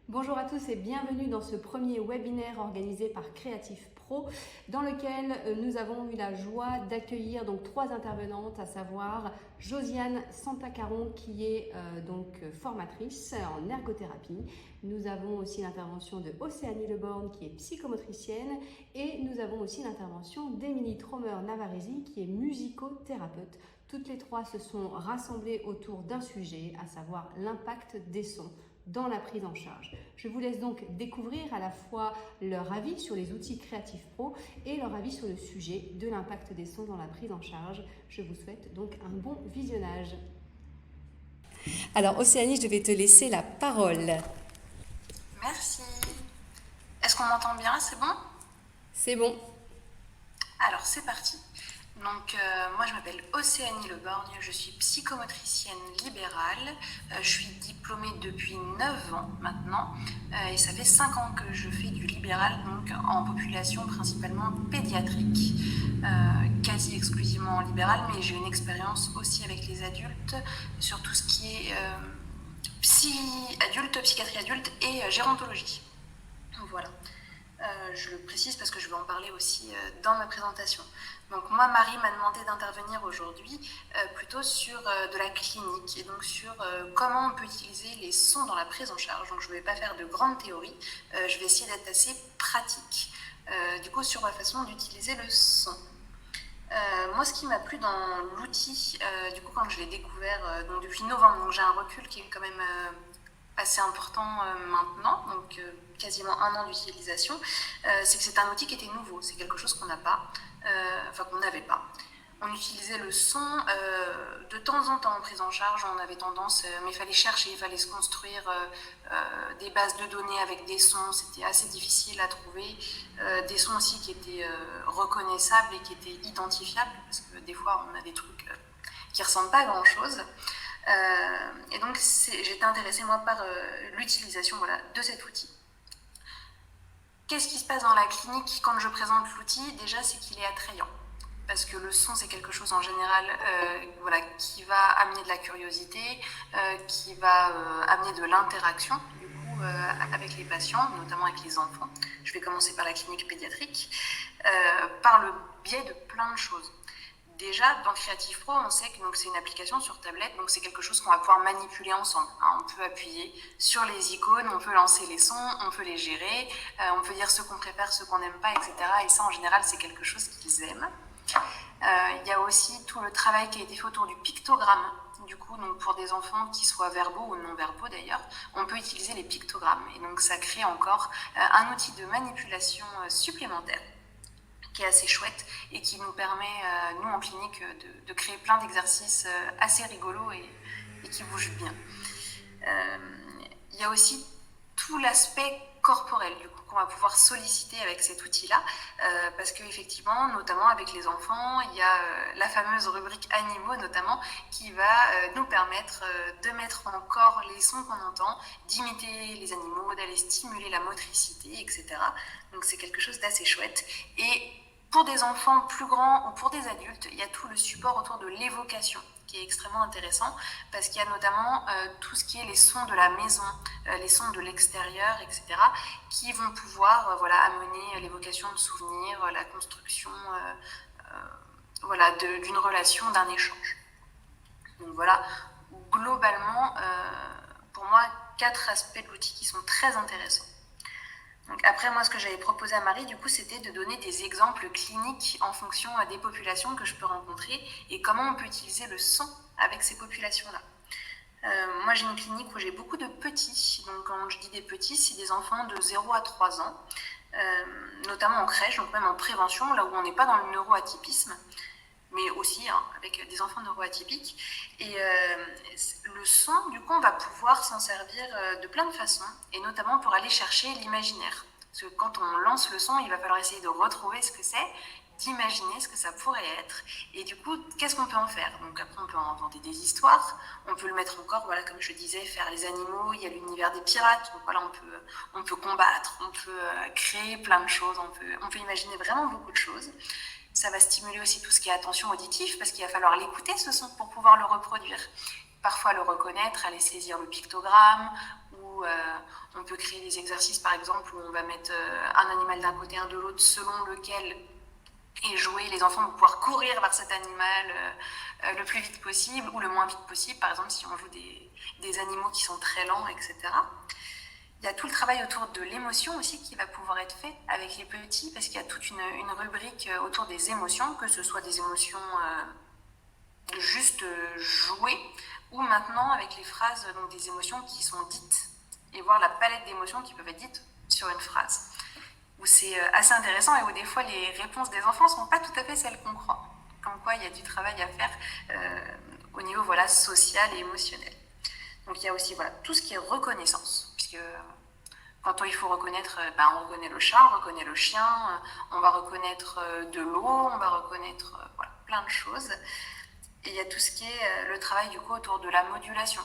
Bonjour à tous et bienvenue dans ce premier webinaire organisé par Creative Pro dans lequel nous avons eu la joie d'accueillir donc 3 intervenantes, à savoir Josiane Santacaron qui est formatrice en ergothérapie. Nous avons aussi l'intervention de Océanie Leborgne qui est psychomotricienne et nous avons aussi l'intervention d'Émilie Tromer-Navarresi qui est musicothérapeute. Toutes les 3 se sont rassemblées autour d'un sujet, à savoir l'impact des sons dans la prise en charge. Je vous laisse donc découvrir à la fois leur avis sur les outils Creative Pro et leur avis sur le sujet de l'impact des sons dans la prise en charge. Je vous souhaite donc un bon visionnage. Alors Océanie, je vais te laisser la parole. Merci. Est-ce qu'on m'entend bien? C'est bon? C'est bon. Alors c'est parti. Donc moi je m'appelle Océanie Leborgne, je suis psychomotricienne libérale, je suis diplômée depuis 9 ans maintenant et ça fait 5 ans que je fais du libéral donc en population principalement pédiatrique, quasi exclusivement en libéral, mais j'ai une expérience aussi avec les adultes sur tout ce qui est psychiatrie adulte et gérontologie. Voilà. Je le précise parce que je vais en parler aussi dans ma présentation. Donc moi, Marie m'a demandé d'intervenir aujourd'hui plutôt sur de la clinique et donc sur comment on peut utiliser les sons dans la prise en charge. Donc je ne vais pas faire de grandes théories, je vais essayer d'être assez pratique du coup sur la façon d'utiliser le son. Moi, ce qui m'a plu dans l'outil, du coup quand je l'ai découvert donc depuis novembre, donc j'ai un recul qui est quand même assez important maintenant, donc quasiment 1 an d'utilisation, c'est que c'est un outil qui était nouveau, c'est quelque chose qu'on n'a pas, qu'on n'avait pas. On utilisait le son de temps en temps en prise en charge, on avait tendance, mais il fallait chercher, il fallait se construire des bases de données avec des sons, c'était assez difficile à trouver, des sons aussi qui étaient reconnaissables et qui étaient identifiables, parce que des fois on a des trucs qui ne ressemblent pas à grand chose. Et donc j'étais intéressée moi par l'utilisation de cet outil. Qu'est-ce qui se passe dans la clinique quand je présente l'outil? Déjà, c'est qu'il est attrayant. Parce que le son, c'est quelque chose en général qui va amener de la curiosité, qui va amener de l'interaction du coup avec les patients, notamment avec les enfants. Je vais commencer par la clinique pédiatrique, par le biais de plein de choses. Déjà, dans Creative Pro, on sait que c'est une application sur tablette, donc c'est quelque chose qu'on va pouvoir manipuler ensemble. On peut appuyer sur les icônes, on peut lancer les sons, on peut les gérer, on peut dire ce qu'on préfère, ce qu'on n'aime pas, etc. Et ça, en général, c'est quelque chose qu'ils aiment. Il y a aussi tout le travail qui a été fait autour du pictogramme. Du coup, donc pour des enfants qui soient verbaux ou non verbaux d'ailleurs, on peut utiliser les pictogrammes. Et donc ça crée encore un outil de manipulation supplémentaire qui est assez chouette et qui nous permet, nous en clinique, de créer plein d'exercices assez rigolos et qui bougent bien. Il y a aussi tout l'aspect corporel du coup, qu'on va pouvoir solliciter avec cet outil-là, parce qu'effectivement, notamment avec les enfants, il y a la fameuse rubrique animaux notamment, qui va nous permettre de mettre en corps les sons qu'on entend, d'imiter les animaux, d'aller stimuler la motricité, etc. Donc c'est quelque chose d'assez chouette. Et pour des enfants plus grands ou pour des adultes, il y a tout le support autour de l'évocation qui est extrêmement intéressant parce qu'il y a notamment tout ce qui est les sons de la maison, les sons de l'extérieur, etc. qui vont pouvoir amener l'évocation de souvenirs, la construction d'une relation, d'un échange. Donc voilà, globalement, pour moi, 4 aspects de l'outil qui sont très intéressants. Donc après, moi, ce que j'avais proposé à Marie, du coup, c'était de donner des exemples cliniques en fonction des populations que je peux rencontrer et comment on peut utiliser le son avec ces populations-là. Moi, j'ai une clinique où j'ai beaucoup de petits. Donc, quand je dis des petits, c'est des enfants de 0 à 3 ans, notamment en crèche, donc même en prévention, là où on n'est pas dans le neuroatypisme, mais aussi avec des enfants neuroatypiques. Et le son, du coup, on va pouvoir s'en servir de plein de façons, et notamment pour aller chercher l'imaginaire. Parce que quand on lance le son, il va falloir essayer de retrouver ce que c'est, d'imaginer ce que ça pourrait être. Et du coup, qu'est-ce qu'on peut en faire? Donc après, on peut en inventer des histoires, on peut le mettre encore, comme je disais, faire les animaux, il y a l'univers des pirates, donc on peut combattre, on peut créer plein de choses, on peut imaginer vraiment beaucoup de choses. Ça va stimuler aussi tout ce qui est attention auditive parce qu'il va falloir l'écouter ce son pour pouvoir le reproduire. Parfois le reconnaître, aller saisir le pictogramme ou où on peut créer des exercices, par exemple, où on va mettre un animal d'un côté, un de l'autre, selon lequel est joué. Les enfants vont pouvoir courir vers cet animal le plus vite possible ou le moins vite possible, par exemple si on joue des animaux qui sont très lents, etc. Il y a tout le travail autour de l'émotion aussi qui va pouvoir être fait avec les petits, parce qu'il y a toute une rubrique autour des émotions, que ce soit des émotions juste jouées, ou maintenant avec les phrases, donc des émotions qui sont dites, et voir la palette d'émotions qui peuvent être dites sur une phrase, où c'est assez intéressant et où des fois les réponses des enfants ne sont pas tout à fait celles qu'on croit. Comme quoi il y a du travail à faire au niveau social et émotionnel. Donc il y a aussi tout ce qui est reconnaissance, puisque quand il faut reconnaître, on reconnaît le chat, on reconnaît le chien, on va reconnaître de l'eau, on va reconnaître plein de choses. Et il y a tout ce qui est le travail du coup autour de la modulation.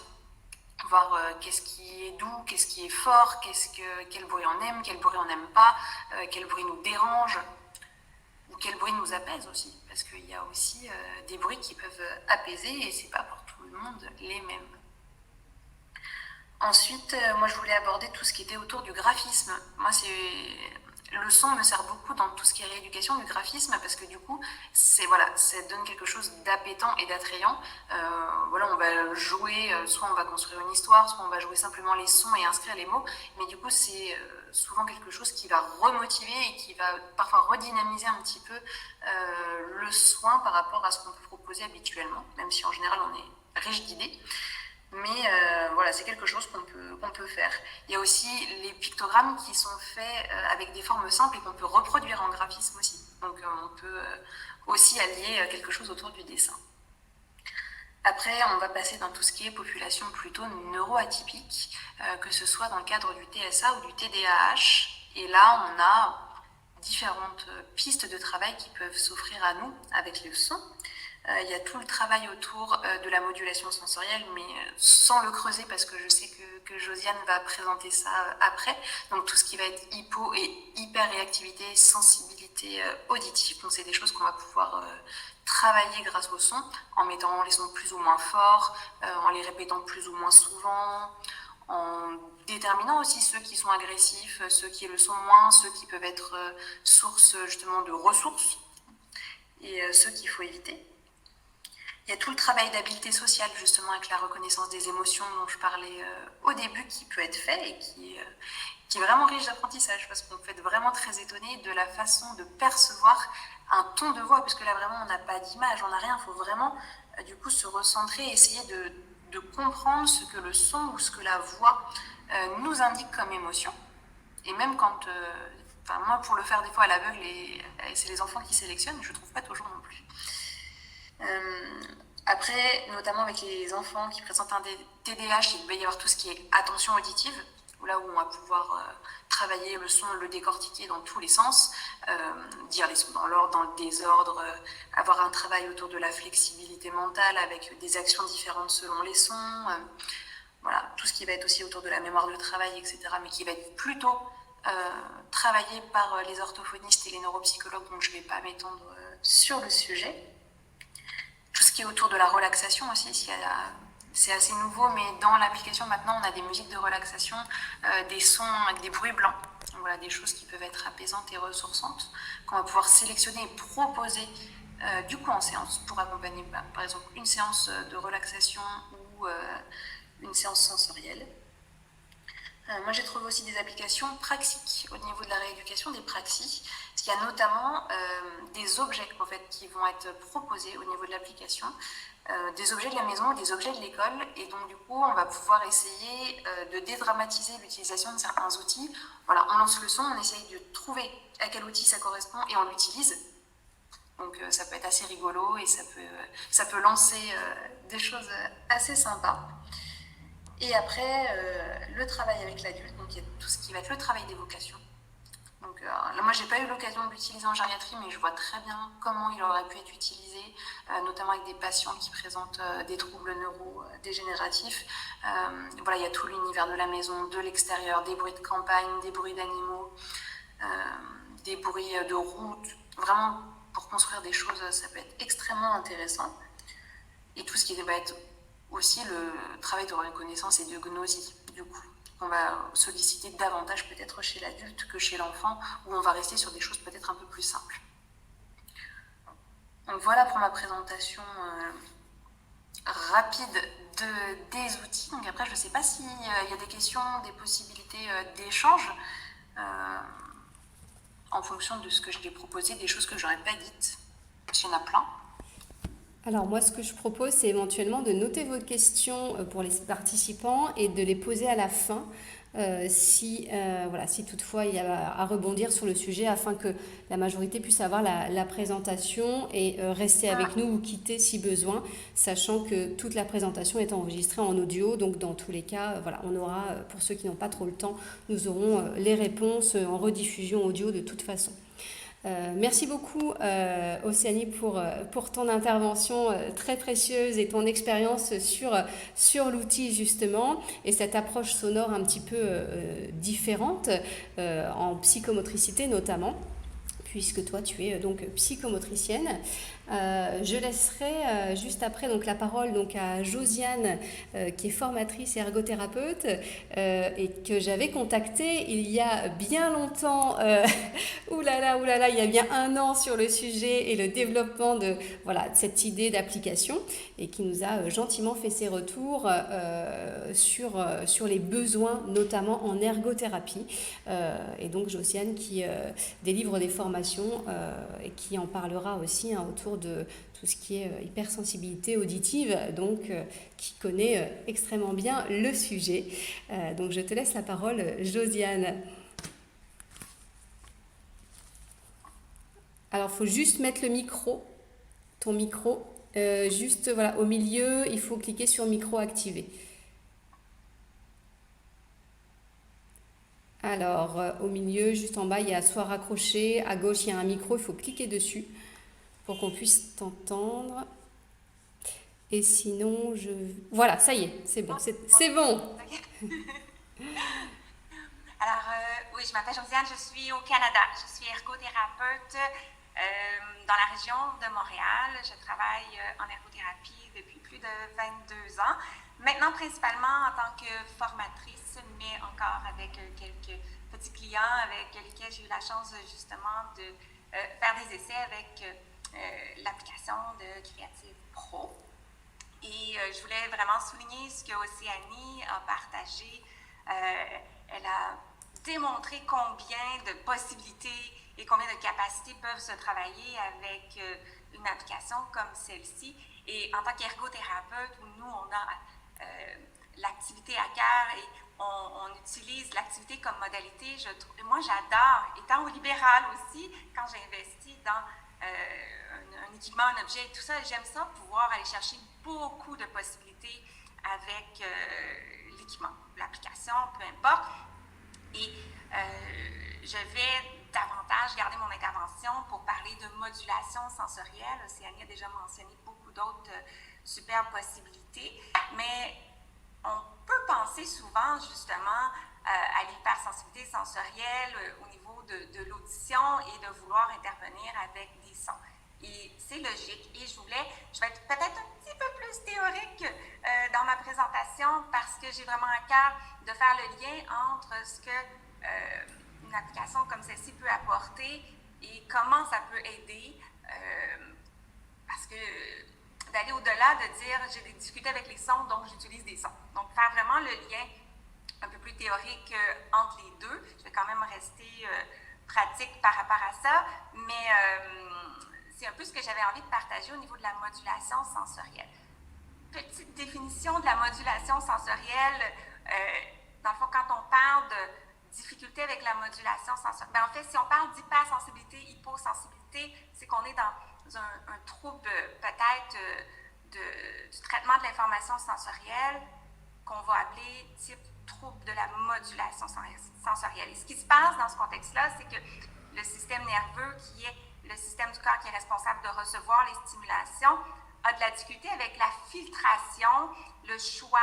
Voir qu'est-ce qui est doux, qu'est-ce qui est fort, quel bruit on aime, quel bruit on n'aime pas, quel bruit nous dérange, ou quel bruit nous apaise aussi, parce qu'il y a aussi des bruits qui peuvent apaiser et c'est pas pour tout le monde les mêmes. Ensuite, moi je voulais aborder tout ce qui était autour du graphisme. Le son me sert beaucoup dans tout ce qui est rééducation du graphisme, parce que du coup, ça donne quelque chose d'appétant et d'attrayant. On va jouer, soit on va construire une histoire, soit on va jouer simplement les sons et inscrire les mots, mais du coup c'est souvent quelque chose qui va remotiver et qui va parfois redynamiser un petit peu le soin par rapport à ce qu'on peut proposer habituellement, même si en général on est riche d'idées. Mais c'est quelque chose qu'on peut faire. Il y a aussi les pictogrammes qui sont faits avec des formes simples et qu'on peut reproduire en graphisme aussi. Donc on peut aussi allier quelque chose autour du dessin. Après, on va passer dans tout ce qui est population plutôt neuroatypique, que ce soit dans le cadre du TSA ou du TDAH. Et là, on a différentes pistes de travail qui peuvent s'offrir à nous avec le son. Il y a tout le travail autour de la modulation sensorielle, mais sans le creuser parce que je sais que Josiane va présenter ça après. Donc tout ce qui va être hypo et hyperréactivité, sensibilité auditive. Donc c'est des choses qu'on va pouvoir travailler grâce au son, en mettant les sons plus ou moins forts, en les répétant plus ou moins souvent, en déterminant aussi ceux qui sont agressifs, ceux qui le sont moins, ceux qui peuvent être source justement de ressources et ceux qu'il faut éviter. Il y a tout le travail d'habileté sociale justement avec la reconnaissance des émotions dont je parlais au début qui peut être fait et qui est vraiment riche d'apprentissage parce qu'on peut être vraiment très étonné de la façon de percevoir un ton de voix, puisque là vraiment on n'a pas d'image, on n'a rien, il faut vraiment du coup se recentrer et essayer de comprendre ce que le son ou ce que la voix nous indique comme émotion. Et même quand, moi pour le faire des fois à l'aveugle, et c'est les enfants qui sélectionnent, je ne trouve pas toujours non plus. Après, notamment avec les enfants qui présentent un TDAH, il va y avoir tout ce qui est attention auditive, là où on va pouvoir travailler le son, le décortiquer dans tous les sens, dire les sons dans l'ordre, dans le désordre, avoir un travail autour de la flexibilité mentale avec des actions différentes selon les sons, tout ce qui va être aussi autour de la mémoire de travail, etc., mais qui va être plutôt travaillé par les orthophonistes et les neuropsychologues, donc je ne vais pas m'étendre sur le sujet. Tout ce qui est autour de la relaxation aussi, c'est assez nouveau, mais dans l'application maintenant, on a des musiques de relaxation, des sons avec des bruits blancs. Donc des choses qui peuvent être apaisantes et ressourçantes, qu'on va pouvoir sélectionner et proposer du coup en séance pour accompagner par exemple une séance de relaxation ou une séance sensorielle. Moi j'ai trouvé aussi des applications praxiques au niveau de la rééducation, des praxis. Il y a notamment des objets en fait, qui vont être proposés au niveau de l'application, des objets de la maison, des objets de l'école, et donc du coup on va pouvoir essayer de dédramatiser l'utilisation de certains outils. On lance le son, on essaye de trouver à quel outil ça correspond et on l'utilise. Donc ça peut être assez rigolo et ça peut lancer des choses assez sympas. Et après, le travail avec l'adulte, donc il y a tout ce qui va être le travail d'évocation. Donc là, moi, j'ai pas eu l'occasion de l'utiliser en gériatrie, mais je vois très bien comment il aurait pu être utilisé, notamment avec des patients qui présentent des troubles neurodégénératifs. Il y a tout l'univers de la maison, de l'extérieur, des bruits de campagne, des bruits d'animaux, des bruits de route. Vraiment, pour construire des choses, ça peut être extrêmement intéressant. Et tout ce qui va être aussi le travail de reconnaissance et de gnosie, du coup. qu'on va solliciter davantage peut-être chez l'adulte que chez l'enfant, où on va rester sur des choses peut-être un peu plus simples. Donc voilà pour ma présentation rapide des outils. Donc après, je ne sais pas s'il y a des questions, des possibilités d'échange en fonction de ce que je t'ai proposé, des choses que je n'aurais pas dites. Il y en a plein. Alors moi, ce que je propose, c'est éventuellement de noter vos questions pour les participants et de les poser à la fin si toutefois il y a à rebondir sur le sujet afin que la majorité puisse avoir la présentation et rester avec nous ou quitter si besoin, sachant que toute la présentation est enregistrée en audio. Donc dans tous les cas, on aura, pour ceux qui n'ont pas trop le temps, nous aurons les réponses en rediffusion audio de toute façon. Merci beaucoup Océanie pour ton intervention très précieuse et ton expérience sur l'outil justement et cette approche sonore un petit peu différente en psychomotricité notamment, puisque toi tu es donc psychomotricienne. Je laisserai juste après donc, la parole donc, à Josiane qui est formatrice et ergothérapeute et que j'avais contactée il y a bien longtemps, il y a bien 1 an sur le sujet et le développement de cette idée d'application et qui nous a gentiment fait ses retours sur les besoins notamment en ergothérapie et donc Josiane qui délivre des formations et qui en parlera aussi autour de tout ce qui est hypersensibilité auditive, donc qui connaît extrêmement bien le sujet. Donc je te laisse la parole, Josiane. Alors il faut juste mettre le micro, ton micro, juste au milieu, il faut cliquer sur micro activé. Alors au milieu, juste en bas, il y a soit raccroché, à gauche il y a un micro, il faut cliquer dessus pour qu'on puisse t'entendre. Et sinon, voilà, ça y est, c'est bon. C'est bon. Alors, oui, je m'appelle Josiane, je suis au Canada. Je suis ergothérapeute dans la région de Montréal. Je travaille en ergothérapie depuis plus de 22 ans. Maintenant, principalement en tant que formatrice, mais encore avec quelques petits clients avec lesquels j'ai eu la chance justement de faire des essais avec l'application de Creative Pro. Et je voulais vraiment souligner ce que Océanie a partagé. Elle a démontré combien de possibilités et combien de capacités peuvent se travailler avec une application comme celle-ci. Et en tant qu'ergothérapeute, nous, on a l'activité à cœur et on utilise l'activité comme modalité. Moi, j'adore, étant au libéral aussi, quand j'investis dans un équipement, un objet et tout ça, j'aime ça, pouvoir aller chercher beaucoup de possibilités avec l'équipement, l'application, peu importe. Et je vais davantage garder mon intervention pour parler de modulation sensorielle. Océanie a déjà mentionné beaucoup d'autres superbes possibilités, mais on peut penser souvent justement à l'hypersensibilité sensorielle au niveau de l'audition et de vouloir intervenir avec des sons. Et c'est logique. Et je vais être peut-être un petit peu plus théorique dans ma présentation parce que j'ai vraiment à cœur de faire le lien entre ce que une application comme celle-ci peut apporter et comment ça peut aider. Parce que d'aller au-delà de dire j'ai des difficultés avec les sons, donc j'utilise des sons. Donc faire vraiment le lien un peu plus théorique entre les deux. Je vais quand même rester pratique par rapport à ça, mais c'est un peu ce que j'avais envie de partager au niveau de la modulation sensorielle. Petite définition de la modulation sensorielle. Dans le fond, quand on parle de difficulté avec la modulation sensorielle, en fait, si on parle d'hypersensibilité, hyposensibilité, c'est qu'on est dans un trouble peut-être du traitement de l'information sensorielle qu'on va appeler type trouble de la modulation sensorielle. Et ce qui se passe dans ce contexte-là, c'est que le système nerveux, qui est le système du corps qui est responsable de recevoir les stimulations, a de la difficulté avec la filtration, le choix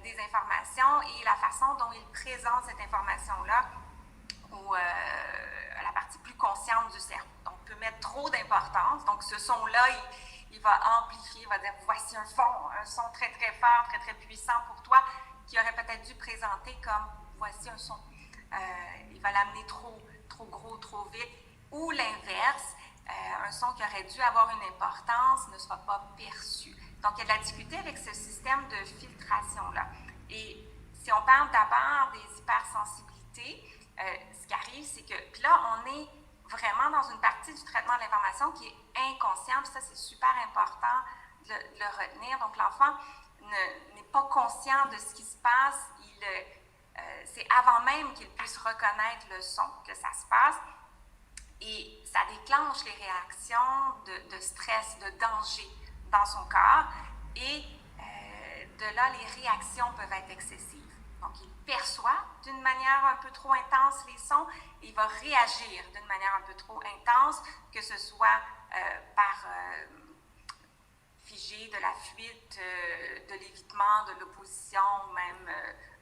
des informations et la façon dont il présente cette information-là à la partie plus consciente du cerveau. Donc, on peut mettre trop d'importance. Donc, ce son-là, il va amplifier, il va dire, voici un son très, très fort, très, très puissant pour toi, qu'il aurait peut-être dû présenter comme « voici un son ». Il va l'amener trop gros, trop vite. Ou l'inverse, un son qui aurait dû avoir une importance ne sera pas perçu. Donc, il y a de la difficulté avec ce système de filtration-là. Et si on parle d'abord des hypersensibilités, ce qui arrive, c'est que, puis là, on est vraiment dans une partie du traitement de l'information qui est inconsciente, puis ça, c'est super important de le retenir. Donc, l'enfant n'est pas conscient de ce qui se passe, c'est avant même qu'il puisse reconnaître le son que ça se passe, et ça déclenche les réactions de stress, de danger dans son corps, et de là, les réactions peuvent être excessives. Donc, il perçoit d'une manière un peu trop intense les sons et il va réagir d'une manière un peu trop intense, que ce soit par figé, de la fuite, de l'évitement, de l'opposition, ou même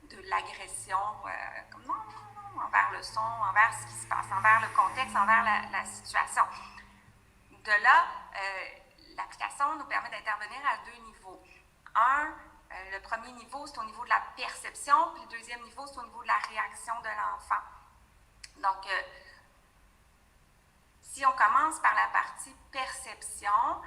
de l'agression, comme non, envers le son, envers ce qui se passe, envers le contexte, envers la situation. De là, l'application nous permet d'intervenir à 2 niveaux. Le premier niveau, c'est au niveau de la perception, puis le deuxième niveau, c'est au niveau de la réaction de l'enfant. Donc, si on commence par la partie perception,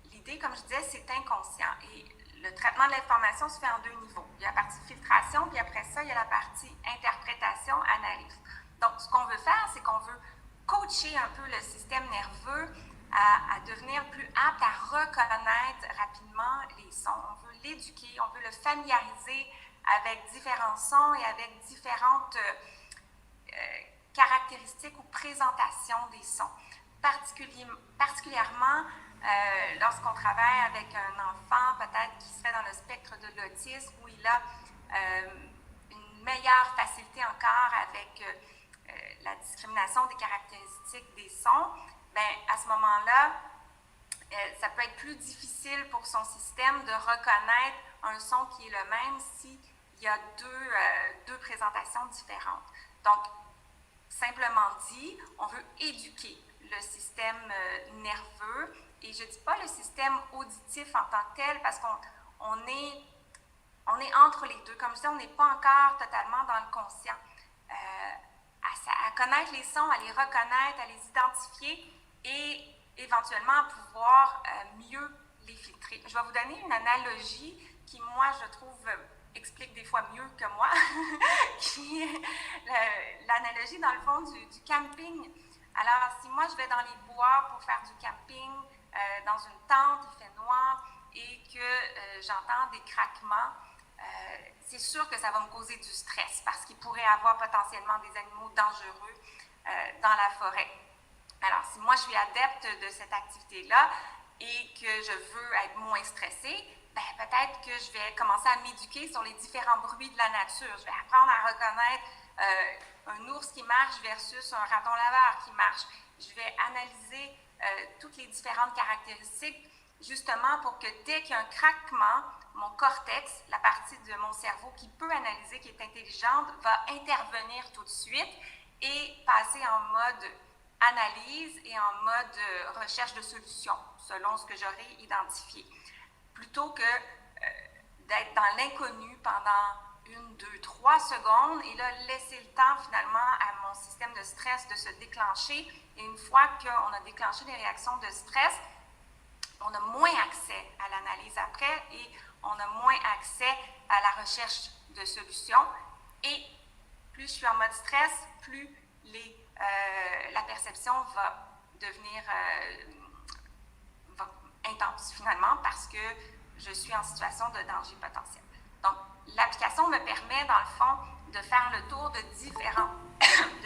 l'idée, comme je disais, c'est inconscient. Et le traitement de l'information se fait en 2 niveaux. Il y a la partie filtration, puis après ça, il y a la partie interprétation, analyse. Donc, ce qu'on veut faire, c'est qu'on veut coacher un peu le système nerveux à devenir plus apte à reconnaître rapidement les sons. On veut l'éduquer, on veut le familiariser avec différents sons et avec différentes caractéristiques ou présentations des sons. Particulièrement lorsqu'on travaille avec un enfant peut-être qui serait dans le spectre de l'autisme, où il a une meilleure facilité encore avec la discrimination des caractéristiques des sons, bien, à ce moment-là, ça peut être plus difficile pour son système de reconnaître un son qui est le même s'il y a deux présentations différentes. Donc, simplement dit, on veut éduquer le système nerveux, et je ne dis pas le système auditif en tant que tel, parce qu'on est entre les deux. Comme je disais, on n'est pas encore totalement dans le conscient. À connaître les sons, à les reconnaître, à les identifier, et éventuellement à pouvoir mieux les filtrer. Je vais vous donner une analogie qui, moi, je trouve, explique des fois mieux que moi, qui est l'analogie, dans le fond, du camping. Alors, si moi, je vais dans les bois pour faire du camping, dans une tente, il fait noir, et que j'entends des craquements, c'est sûr que ça va me causer du stress, parce qu'il pourrait y avoir potentiellement des animaux dangereux dans la forêt. Alors, si moi, je suis adepte de cette activité-là et que je veux être moins stressée, ben, peut-être que je vais commencer à m'éduquer sur les différents bruits de la nature. Je vais apprendre à reconnaître un ours qui marche versus un raton laveur qui marche. Je vais analyser toutes les différentes caractéristiques, justement pour que dès qu'il y a un craquement, mon cortex, la partie de mon cerveau qui peut analyser, qui est intelligente, va intervenir tout de suite et passer en mode analyse et en mode recherche de solutions, selon ce que j'aurai identifié. Plutôt que d'être dans l'inconnu pendant 1, 2, 3 secondes et là, laisser le temps finalement à mon système de stress de se déclencher. Et une fois qu'on a déclenché les réactions de stress, on a moins accès à l'analyse après et on a moins accès à la recherche de solutions. Et plus je suis en mode stress, plus la perception va devenir intense finalement parce que je suis en situation de danger potentiel. Donc, l'application me permet, dans le fond, de faire le tour de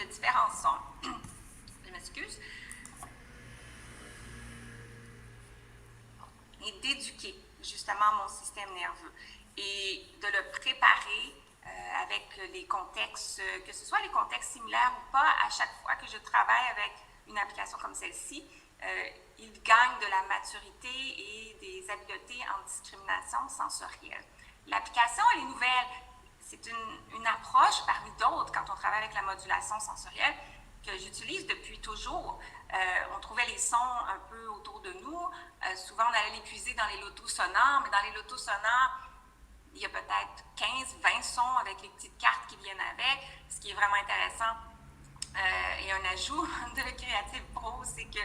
différents sons. Je m'excuse. Et d'éduquer justement mon système nerveux et de le préparer avec les contextes, que ce soit les contextes similaires ou pas, à chaque fois que je travaille avec une application comme celle-ci, il gagne de la maturité et des habiletés en discrimination sensorielle. L'application, elle est nouvelle. C'est une approche parmi d'autres quand on travaille avec la modulation sensorielle que j'utilise depuis toujours. On trouvait les sons un peu autour de nous. Souvent, on allait les puiser dans les lotos sonores, mais dans les lotos sonores, il il y a peut-être 15-20 sons avec les petites cartes qui viennent avec. Ce qui est vraiment intéressant et un ajout de Creative Pro, c'est que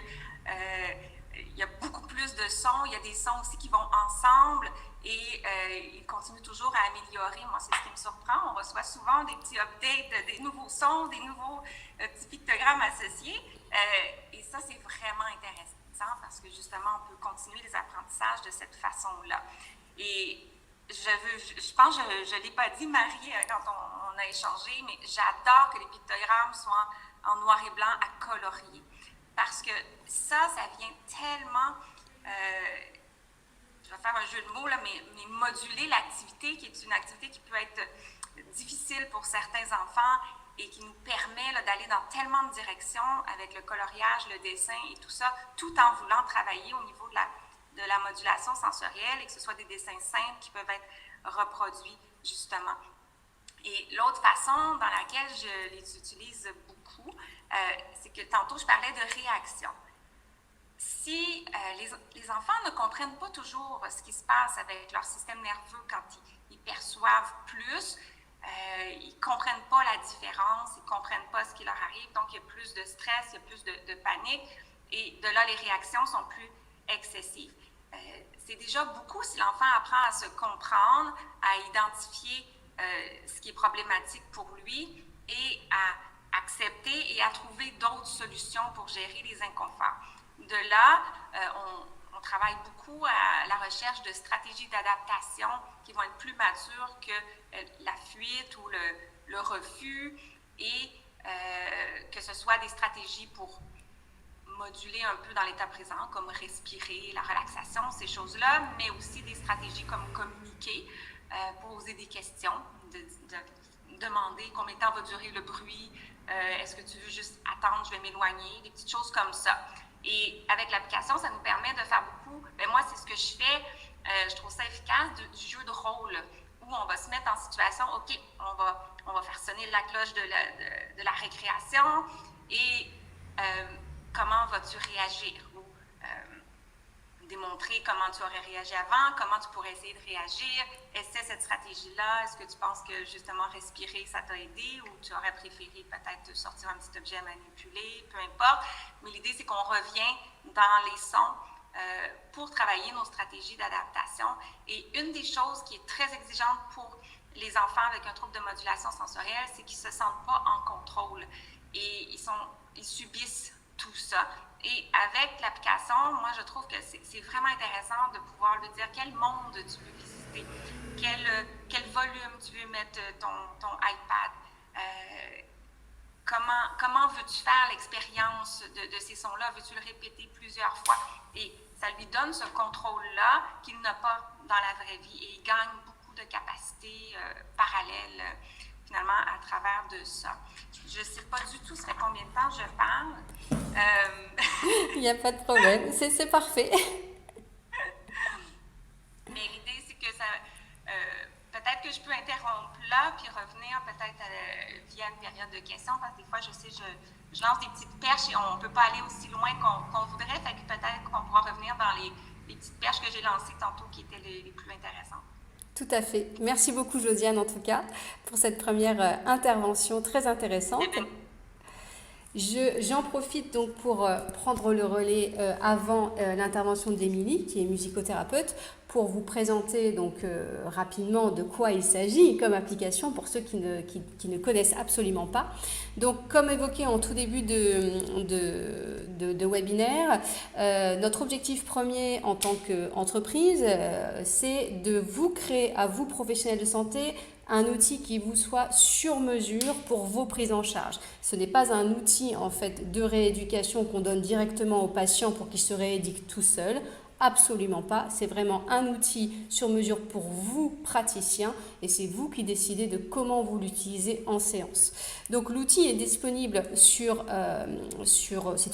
il y a beaucoup plus de sons. Il y a des sons aussi qui vont ensemble et ils continuent toujours à améliorer. Moi, c'est ce qui me surprend. On reçoit souvent des petits updates, des nouveaux sons, des nouveaux petits pictogrammes associés. Et ça, c'est vraiment intéressant parce que justement, on peut continuer les apprentissages de cette façon-là. Et je pense que je ne l'ai pas dit, Marie, quand on a échangé, mais j'adore que les pictogrammes soient en noir et blanc à colorier. Parce que ça vient tellement, je vais faire un jeu de mots, là, mais moduler l'activité, qui est une activité qui peut être difficile pour certains enfants et qui nous permet là, d'aller dans tellement de directions avec le coloriage, le dessin et tout ça, tout en voulant travailler au niveau de la modulation sensorielle et que ce soit des dessins simples qui peuvent être reproduits, justement. Et l'autre façon dans laquelle je les utilise beaucoup, c'est que tantôt, je parlais de réaction. Si les enfants ne comprennent pas toujours ce qui se passe avec leur système nerveux quand ils perçoivent plus, ils ne comprennent pas la différence, ils ne comprennent pas ce qui leur arrive, donc il y a plus de stress, il y a plus de panique, et de là, les réactions sont plus excessives. C'est déjà beaucoup si l'enfant apprend à se comprendre, à identifier ce qui est problématique pour lui et à accepter et à trouver d'autres solutions pour gérer les inconforts. De là, on travaille beaucoup à la recherche de stratégies d'adaptation qui vont être plus matures que la fuite ou le refus et que ce soit des stratégies pour moduler un peu dans l'état présent, comme respirer, la relaxation, ces choses-là, mais aussi des stratégies comme communiquer, poser des questions, demander combien de temps va durer le bruit, est-ce que tu veux juste attendre, je vais m'éloigner, des petites choses comme ça. Et avec l'application, ça nous permet de faire beaucoup, moi c'est ce que je fais, je trouve ça efficace, du jeu de rôle, où on va se mettre en situation, OK, on va faire sonner la cloche de la récréation et comment vas-tu réagir ou démontrer comment tu aurais réagi avant, comment tu pourrais essayer de réagir, essaie cette stratégie-là, est-ce que tu penses que justement respirer ça t'a aidé ou tu aurais préféré peut-être sortir un petit objet à manipuler, peu importe, mais l'idée c'est qu'on revient dans les sons pour travailler nos stratégies d'adaptation et une des choses qui est très exigeante pour les enfants avec un trouble de modulation sensorielle, c'est qu'ils ne se sentent pas en contrôle et ils subissent tout ça. Et avec l'application, moi, je trouve que c'est vraiment intéressant de pouvoir lui dire quel monde tu veux visiter, quel volume tu veux mettre ton iPad, comment veux-tu faire l'expérience de ces sons-là, veux-tu le répéter plusieurs fois? Et ça lui donne ce contrôle-là qu'il n'a pas dans la vraie vie et il gagne beaucoup de capacités parallèles finalement à travers de ça. Je ne sais pas du tout ça fait combien de temps je parle. Il n'y a pas de problème, c'est parfait. Mais l'idée, c'est que ça, peut-être que je peux interrompre là, puis revenir peut-être via une période de questions, parce que des fois, je sais, je lance des petites perches et on ne peut pas aller aussi loin qu'on voudrait, fait que peut-être qu'on pourra revenir dans les petites perches que j'ai lancées tantôt, qui étaient les plus intéressantes. Tout à fait. Merci beaucoup, Josiane, en tout cas, pour cette première intervention très intéressante. J'en profite donc pour prendre le relais avant l'intervention d'Émilie, qui est musicothérapeute, pour vous présenter donc rapidement de quoi il s'agit comme application pour ceux qui ne connaissent absolument pas. Donc, comme évoqué en tout début de webinaire, notre objectif premier en tant qu'entreprise, c'est de vous créer, à vous professionnels de santé, un outil qui vous soit sur mesure pour vos prises en charge. Ce n'est pas un outil en fait de rééducation qu'on donne directement aux patients pour qu'ils se rééduquent tout seuls. Absolument pas. C'est vraiment un outil sur mesure pour vous, praticiens, et c'est vous qui décidez de comment vous l'utilisez en séance. Donc l'outil est disponible c'est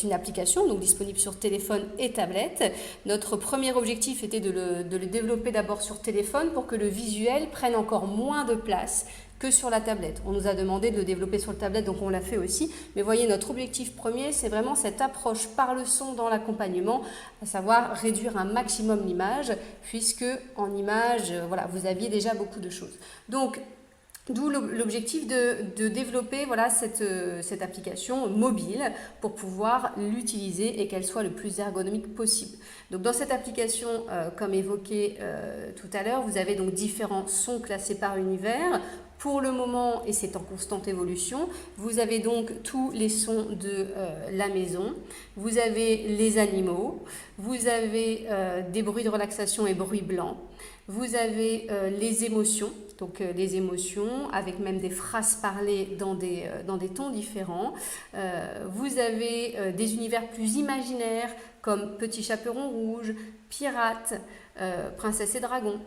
une application, donc disponible sur téléphone et tablette. Notre premier objectif était de le développer d'abord sur téléphone pour que le visuel prenne encore moins de place que sur la tablette. On nous a demandé de le développer sur le tablette, donc on l'a fait aussi. Mais voyez, notre objectif premier, c'est vraiment cette approche par le son dans l'accompagnement, à savoir réduire un maximum l'image, puisque en image, voilà, vous aviez déjà beaucoup de choses. Donc, d'où l'objectif de développer voilà, cette application mobile pour pouvoir l'utiliser et qu'elle soit le plus ergonomique possible. Donc dans cette application, comme évoqué tout à l'heure, vous avez donc différents sons classés par univers. Pour le moment, et c'est en constante évolution, vous avez donc tous les sons de la maison, vous avez les animaux, vous avez des bruits de relaxation et bruits blancs, vous avez les émotions, donc les émotions avec même des phrases parlées dans des tons différents. Vous avez des univers plus imaginaires comme Petit Chaperon Rouge, Pirate, Princesse et Dragon.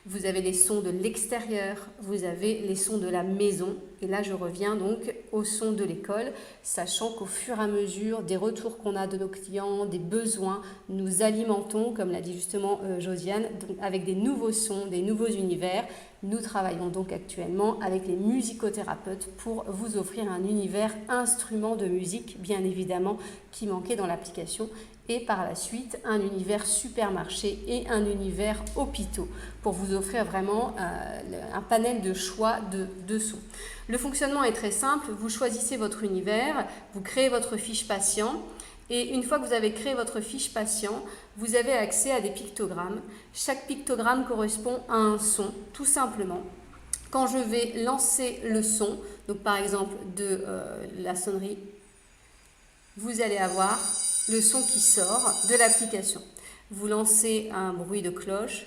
Vous avez les sons de l'extérieur, vous avez les sons de la maison. Et là, je reviens donc aux sons de l'école, sachant qu'au fur et à mesure des retours qu'on a de nos clients, des besoins, nous alimentons, comme l'a dit justement Josiane, donc avec des nouveaux sons, des nouveaux univers. Nous travaillons donc actuellement avec les musicothérapeutes pour vous offrir un univers instrument de musique, bien évidemment, qui manquait dans l'application. Et par la suite, un univers supermarché et un univers hôpitaux pour vous offrir vraiment un panel de choix de sons. Le fonctionnement est très simple. Vous choisissez votre univers, vous créez votre fiche patient et une fois que vous avez créé votre fiche patient, vous avez accès à des pictogrammes. Chaque pictogramme correspond à un son, tout simplement. Quand je vais lancer le son, donc par exemple de la sonnerie, vous allez avoir le son qui sort de l'application. Vous lancez un bruit de cloche,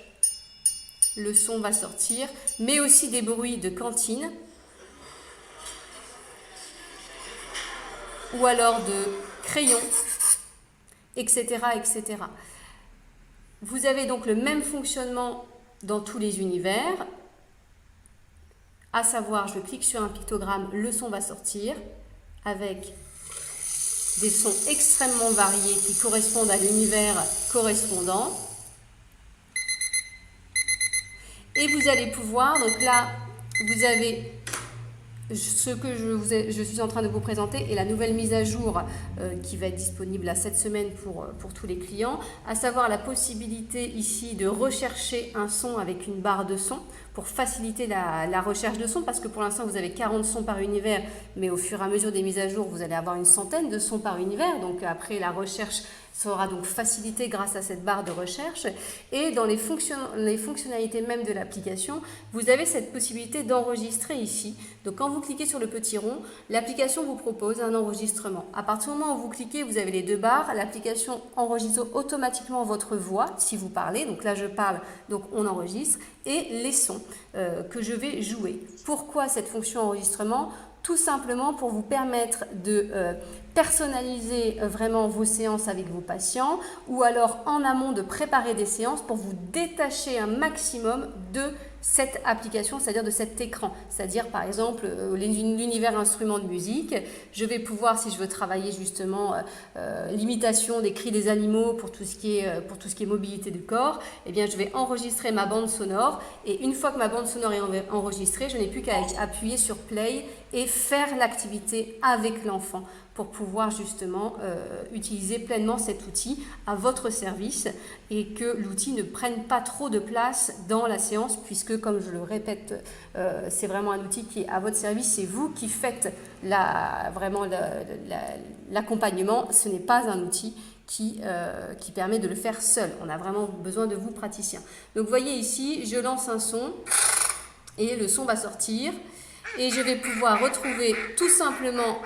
le son va sortir, mais aussi des bruits de cantine ou alors de crayon, etc., etc. Vous avez donc le même fonctionnement dans tous les univers, à savoir, je clique sur un pictogramme, le son va sortir avec des sons extrêmement variés qui correspondent à l'univers correspondant. Et vous allez pouvoir, donc là, vous avez ce que je suis en train de vous présenter et la nouvelle mise à jour qui va être disponible là, cette semaine pour tous les clients, à savoir la possibilité ici de rechercher un son avec une barre de son pour faciliter la recherche de sons, parce que pour l'instant vous avez 40 sons par univers, mais au fur et à mesure des mises à jour, vous allez avoir une centaine de sons par univers, donc après la recherche sera donc facilitée grâce à cette barre de recherche. Et dans les fonctionnalités même de l'application, vous avez cette possibilité d'enregistrer ici. Donc quand vous cliquez sur le petit rond, l'application vous propose un enregistrement. À partir du moment où vous cliquez, vous avez les deux barres, l'application enregistre automatiquement votre voix si vous parlez, donc là je parle, donc on enregistre, et les sons que je vais jouer. Pourquoi cette fonction enregistrement ? Tout simplement pour vous permettre de personnaliser vraiment vos séances avec vos patients, ou alors en amont de préparer des séances pour vous détacher un maximum de cette application, c'est-à-dire de cet écran. C'est-à-dire par exemple l'univers instrument de musique, je vais pouvoir, si je veux travailler justement l'imitation des cris des animaux pour tout ce qui est mobilité du corps, eh bien je vais enregistrer ma bande sonore, et une fois que ma bande sonore est enregistrée, je n'ai plus qu'à appuyer sur play et faire l'activité avec l'enfant pour pouvoir justement utiliser pleinement cet outil à votre service et que l'outil ne prenne pas trop de place dans la séance, puisque comme je le répète, c'est vraiment un outil qui est à votre service, c'est vous qui faites l'accompagnement, ce n'est pas un outil qui permet de le faire seul. On a vraiment besoin de vous praticiens. Donc vous voyez ici, je lance un son et le son va sortir et je vais pouvoir retrouver tout simplement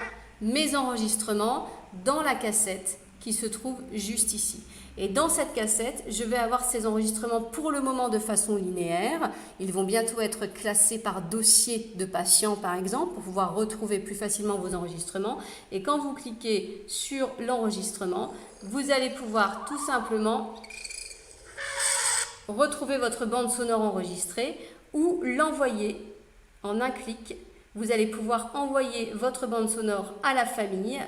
mes enregistrements dans la cassette qui se trouve juste ici. Et dans cette cassette, je vais avoir ces enregistrements pour le moment de façon linéaire. Ils vont bientôt être classés par dossier de patient, par exemple, pour pouvoir retrouver plus facilement vos enregistrements. Et quand vous cliquez sur l'enregistrement, vous allez pouvoir tout simplement retrouver votre bande sonore enregistrée ou l'envoyer en un clic. Vous allez pouvoir envoyer votre bande sonore à la famille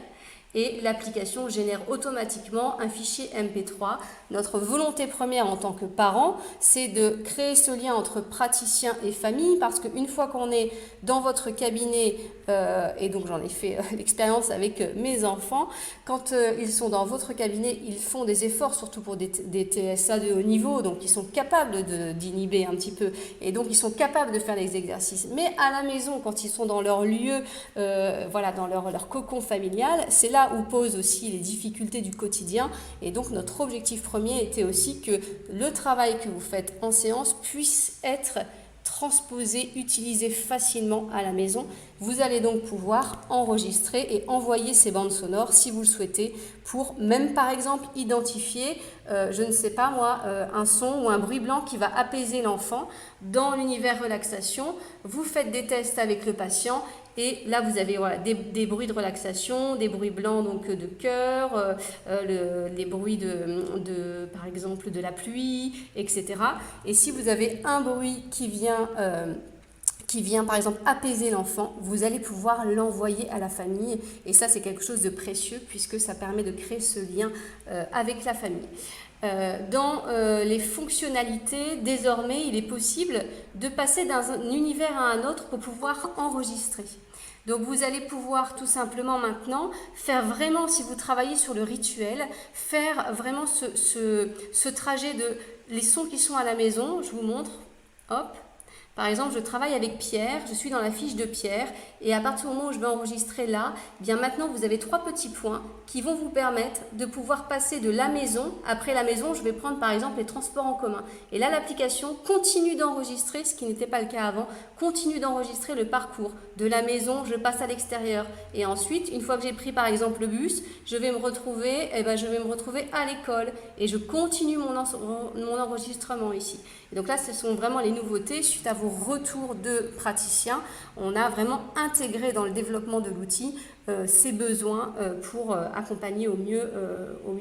et l'application génère automatiquement un fichier MP3. Notre volonté première en tant que parent, c'est de créer ce lien entre praticien et famille, parce qu'une fois qu'on est dans votre cabinet, et donc j'en ai fait l'expérience avec mes enfants, quand ils sont dans votre cabinet, ils font des efforts, surtout pour des TSA de haut niveau, donc ils sont capables d'inhiber un petit peu, et donc ils sont capables de faire les exercices. Mais à la maison, quand ils sont dans leur lieu, voilà, dans leur cocon familial, c'est là où posent aussi les difficultés du quotidien. Et donc notre objectif premier était aussi que le travail que vous faites en séance puisse être transposé, utilisé facilement à la maison. Vous allez donc pouvoir enregistrer et envoyer ces bandes sonores si vous le souhaitez, pour même par exemple identifier, je ne sais pas moi, un son ou un bruit blanc qui va apaiser l'enfant dans l'univers relaxation. Vous faites des tests avec le patient. Et là, vous avez voilà, des bruits de relaxation, des bruits blancs donc de cœur, les bruits par exemple de la pluie, etc. Et si vous avez un bruit qui vient par exemple apaiser l'enfant, vous allez pouvoir l'envoyer à la famille. Et ça, c'est quelque chose de précieux puisque ça permet de créer ce lien avec la famille. Dans les fonctionnalités, désormais, il est possible de passer d'un univers à un autre pour pouvoir enregistrer. Donc vous allez pouvoir tout simplement maintenant faire vraiment, si vous travaillez sur le rituel, faire vraiment ce trajet de les sons qui sont à la maison. Je vous montre, hop. Par exemple, je travaille avec Pierre, je suis dans la fiche de Pierre, et à partir du moment où je vais enregistrer là, bien maintenant vous avez 3 petits points qui vont vous permettre de pouvoir passer de la maison. Après la maison, je vais prendre par exemple les transports en commun. Et là, l'application continue d'enregistrer, ce qui n'était pas le cas avant, continue d'enregistrer le parcours. De la maison, je passe à l'extérieur. Et ensuite, une fois que j'ai pris par exemple le bus, je vais me retrouver à l'école. Et je continue mon enregistrement ici. Et donc là, ce sont vraiment les nouveautés. Suite à vos retours de praticiens, on a vraiment intégré dans le développement de l'outil ces besoins pour accompagner au mieux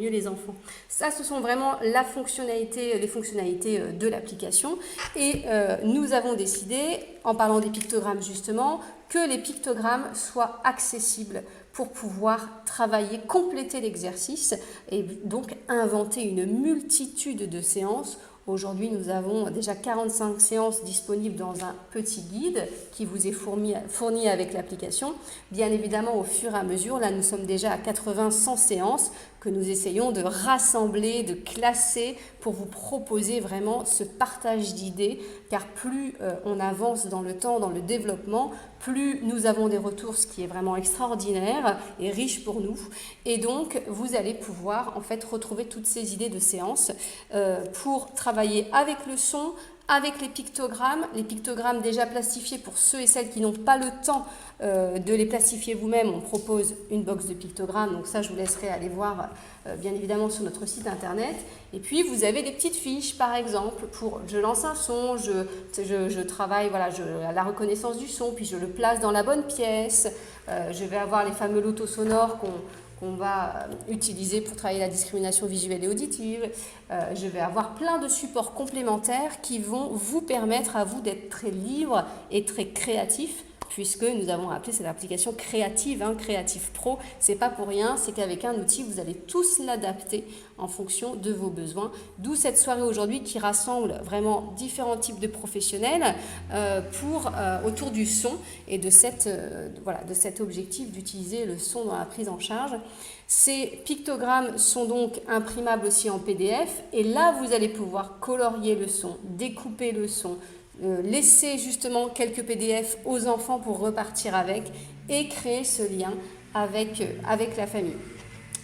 les enfants. Ça, ce sont vraiment les fonctionnalités de l'application. Et nous avons décidé, en parlant des pictogrammes justement, que les pictogrammes soient accessibles pour pouvoir travailler, compléter l'exercice et donc inventer une multitude de séances. Aujourd'hui, nous avons déjà 45 séances disponibles dans un petit guide qui vous est fourni avec l'application. Bien évidemment, au fur et à mesure, là nous sommes déjà à 80-100 séances que nous essayons de rassembler, de classer pour vous proposer vraiment ce partage d'idées, car plus on avance dans le temps, dans le développement, plus nous avons des retours, ce qui est vraiment extraordinaire et riche pour nous. Et donc, vous allez pouvoir en fait retrouver toutes ces idées de séances pour travailler avec le son, avec les pictogrammes déjà plastifiés pour ceux et celles qui n'ont pas le temps de les plastifier vous-même. On propose une box de pictogrammes, donc ça je vous laisserai aller voir bien évidemment sur notre site internet. Et puis vous avez des petites fiches par exemple pour je lance un son, je travaille à la reconnaissance du son, puis je le place dans la bonne pièce. Je vais avoir les fameux lotos sonores qu'on va utiliser pour travailler la discrimination visuelle et auditive. Je vais avoir plein de supports complémentaires qui vont vous permettre à vous d'être très libre et très créatif, puisque nous avons appelé cette application créative, Creative Pro. C'est pas pour rien, c'est qu'avec un outil, vous allez tous l'adapter en fonction de vos besoins. D'où cette soirée aujourd'hui qui rassemble vraiment différents types de professionnels autour du son et de cet objectif d'utiliser le son dans la prise en charge. Ces pictogrammes sont donc imprimables aussi en PDF et là, vous allez pouvoir colorier le son, découper le son, laisser justement quelques PDF aux enfants pour repartir avec et créer ce lien avec la famille.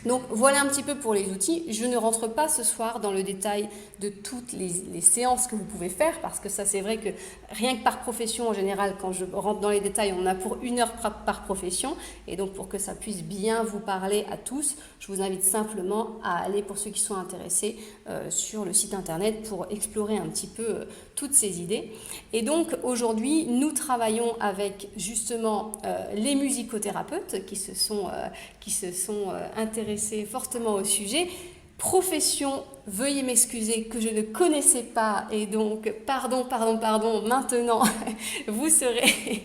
Donc voilà un petit peu pour les outils. Je ne rentre pas ce soir dans le détail de toutes les séances que vous pouvez faire, parce que ça c'est vrai que rien que par profession en général, quand je rentre dans les détails, on a pour 1 heure par profession, et donc pour que ça puisse bien vous parler à tous, je vous invite simplement à aller, pour ceux qui sont intéressés, sur le site internet pour explorer un petit peu toutes ces idées. Et donc aujourd'hui nous travaillons avec justement les musicothérapeutes qui se sont intéressés fortement au sujet. Profession veuillez m'excuser que je ne connaissais pas et donc pardon, maintenant vous serez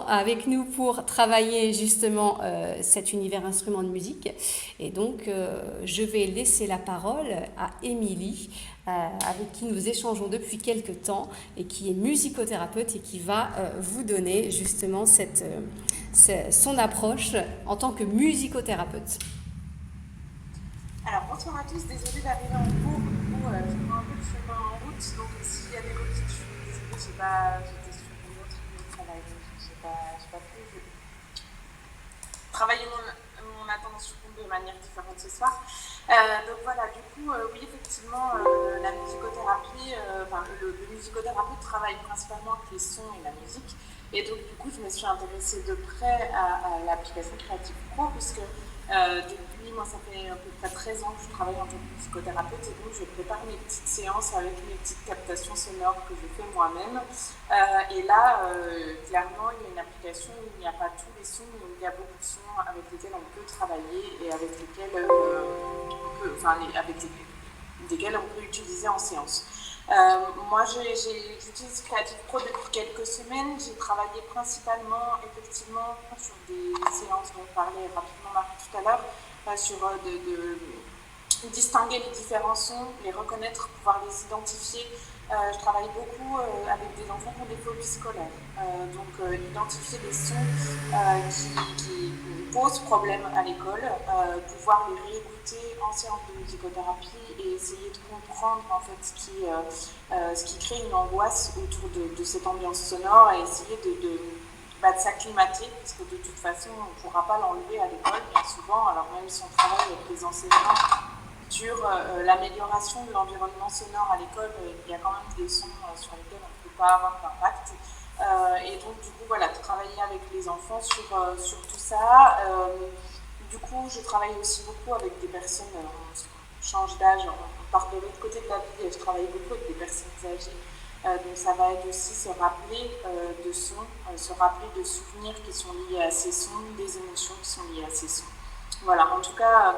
avec nous pour travailler justement cet univers instrument de musique et donc je vais laisser la parole à Émilie avec qui nous échangeons depuis quelques temps et qui est musicothérapeute et qui va vous donner justement son approche en tant que musicothérapeute. Alors bonsoir à tous, désolée d'arriver en cours, du coup je prends un peu de chemin en route, donc s'il y a des petites, je suis désolée, j'étais sur une autre ligne de travail, donc j'ai pas pu travailler mon attention de manière différente ce soir. Donc voilà, du coup, oui effectivement, la musicothérapie, le musicothérapeute travaille principalement avec les sons et la musique, et donc du coup je me suis intéressée de près à l'application Creative Pro, puisque depuis, moi, ça fait à peu près 13 ans que je travaille en tant que psychothérapeute et donc je prépare mes petites séances avec mes petites captations sonores que je fais moi-même. Et là, clairement, il y a une application où il n'y a pas tous les sons, mais où il y a beaucoup de sons avec lesquels on peut travailler et avec lesquels on peut utiliser en séance. Moi, j'utilise Creative Pro depuis quelques semaines. J'ai travaillé principalement, effectivement, sur des séances dont parlait rapidement Marie tout à l'heure, sur de distinguer les différents sons, les reconnaître, pouvoir les identifier. Je travaille beaucoup avec des enfants qui ont des phobies scolaires. Donc, identifier les sons qui posent problème à l'école, pouvoir les réécouter en séance de musicothérapie et essayer de comprendre en fait ce qui crée une angoisse autour de cette ambiance sonore et essayer de s'acclimater, parce que de toute façon on ne pourra pas l'enlever à l'école bien souvent, alors même si on travaille avec les enseignants sur l'amélioration de l'environnement sonore à l'école, il y a quand même des sons sur lesquels on ne peut pas avoir d'impact. Et donc du coup voilà, travailler avec les enfants sur tout ça. Du coup je travaille aussi beaucoup avec des personnes, on change d'âge, on part de l'autre côté de la vie, et je travaille beaucoup avec des personnes âgées. Donc ça va être aussi se rappeler de sons, se rappeler de souvenirs qui sont liés à ces sons, des émotions qui sont liées à ces sons. Voilà, en tout cas,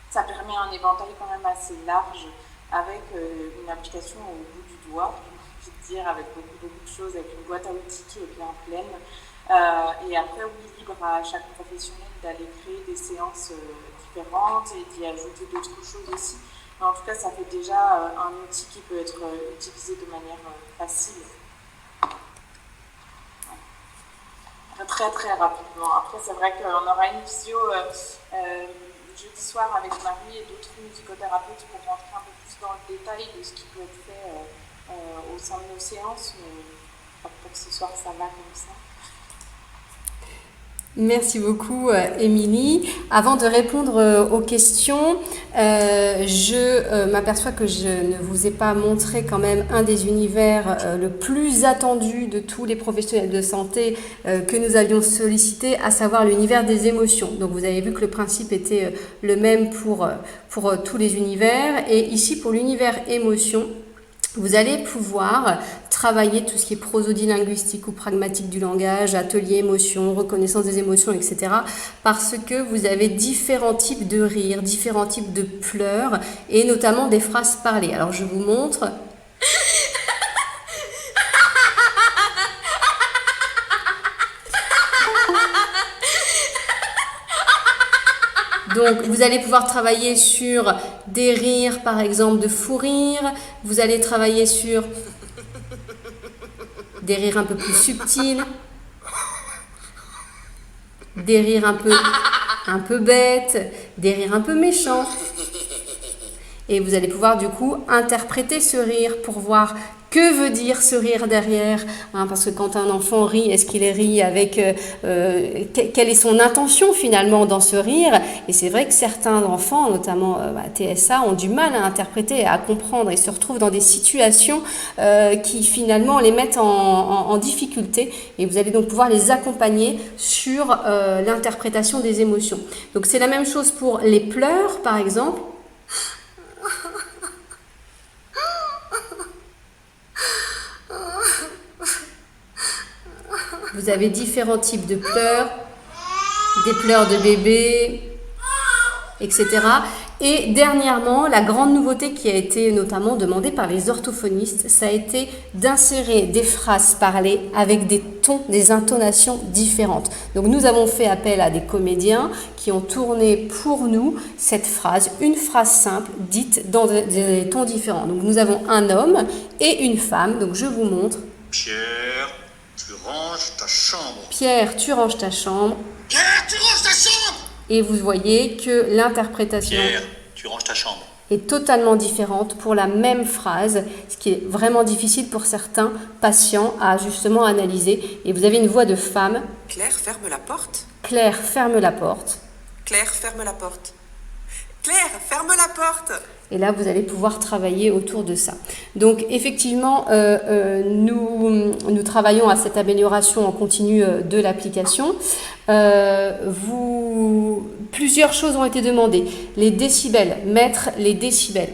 ça permet un éventail quand même assez large avec une application au bout du doigt, j'ai envie de dire, avec beaucoup de choses, avec une boîte à outils qui est bien pleine. Et après, oui, libre à chaque professionnel d'aller créer des séances différentes et d'y ajouter d'autres choses aussi. Mais en tout cas, ça fait déjà un outil qui peut être utilisé de manière facile. Très très rapidement. Après, c'est vrai qu'on aura une visio jeudi soir avec Marie et d'autres musicothérapeutes pour rentrer un peu plus dans le détail de ce qui peut être fait au sein de nos séances. Mais pour ce soir, ça va comme ça. Merci beaucoup, Émilie. Avant de répondre aux questions, je m'aperçois que je ne vous ai pas montré quand même un des univers le plus attendu de tous les professionnels de santé que nous avions sollicité, à savoir l'univers des émotions. Donc vous avez vu que le principe était le même pour tous les univers. Et ici, pour l'univers émotions, vous allez pouvoir travailler tout ce qui est prosodie linguistique ou pragmatique du langage, atelier émotions, reconnaissance des émotions, etc. Parce que vous avez différents types de rires, différents types de pleurs et notamment des phrases parlées. Alors je vous montre. Donc, vous allez pouvoir travailler sur des rires, par exemple, de fou rire. Vous allez travailler sur des rires un peu plus subtils. Des rires un peu bêtes. Des rires un peu méchants. Et vous allez pouvoir, du coup, interpréter ce rire pour voir que veut dire ce rire derrière, hein, parce que quand un enfant rit, est-ce qu'il rit avec quelle est son intention finalement dans ce rire? Et c'est vrai que certains enfants, notamment TSA, ont du mal à interpréter, à comprendre et se retrouvent dans des situations qui finalement les mettent en difficulté. Et vous allez donc pouvoir les accompagner sur l'interprétation des émotions. Donc c'est la même chose pour les pleurs, par exemple. Vous avez différents types de pleurs, des pleurs de bébé, etc., Et dernièrement, la grande nouveauté qui a été notamment demandée par les orthophonistes, ça a été d'insérer des phrases parlées avec des tons, des intonations différentes. Donc nous avons fait appel à des comédiens qui ont tourné pour nous cette phrase, une phrase simple dite dans des tons différents. Donc nous avons un homme et une femme, donc je vous montre. Pierre, tu ranges ta chambre. Pierre, tu ranges ta chambre. Pierre, tu ranges ta chambre. Et vous voyez que l'interprétation Pierre, tu ranges ta chambre. est totalement différente pour la même phrase, ce qui est vraiment difficile pour certains patients à justement analyser. Et vous avez une voix de femme. Claire, ferme la porte. Claire, ferme la porte. Claire, ferme la porte. Claire, ferme la porte. Et là, vous allez pouvoir travailler autour de ça. Donc, effectivement, nous travaillons à cette amélioration en continu de l'application. Plusieurs choses ont été demandées. Les décibels, mettre les décibels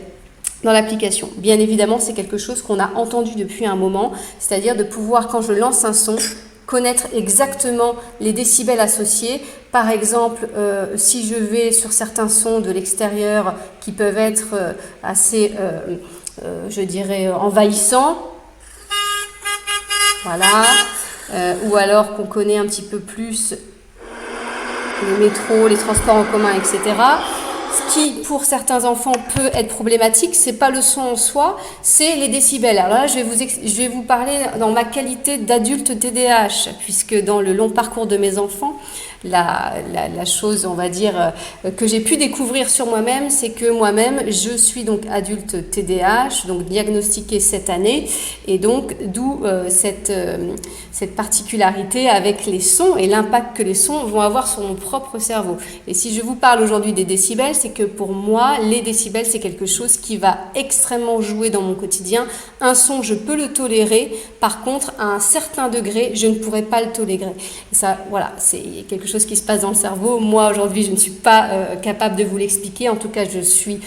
dans l'application. Bien évidemment, c'est quelque chose qu'on a entendu depuis un moment, c'est-à-dire de pouvoir, quand je lance un son, connaître exactement les décibels associés. Par exemple, si je vais sur certains sons de l'extérieur qui peuvent être assez, je dirais, envahissants, voilà, ou alors qu'on connaît un petit peu plus les métros, les transports en commun, etc. Ce qui, pour certains enfants, peut être problématique, c'est pas le son en soi, c'est les décibels. Alors là, je vais vous parler dans ma qualité d'adulte TDAH, puisque dans le long parcours de mes enfants, la chose, on va dire, que j'ai pu découvrir sur moi-même, c'est que moi-même, je suis donc adulte TDAH, donc diagnostiquée cette année, et donc d'où cette particularité avec les sons et l'impact que les sons vont avoir sur mon propre cerveau. Et si je vous parle aujourd'hui des décibels, c'est que pour moi, les décibels, c'est quelque chose qui va extrêmement jouer dans mon quotidien. Un son, je peux le tolérer, par contre, à un certain degré, je ne pourrais pas le tolérer. Et ça, voilà, c'est quelque chose qui se passe dans le cerveau. Moi, aujourd'hui, je ne suis pas capable de vous l'expliquer. En tout cas, je suis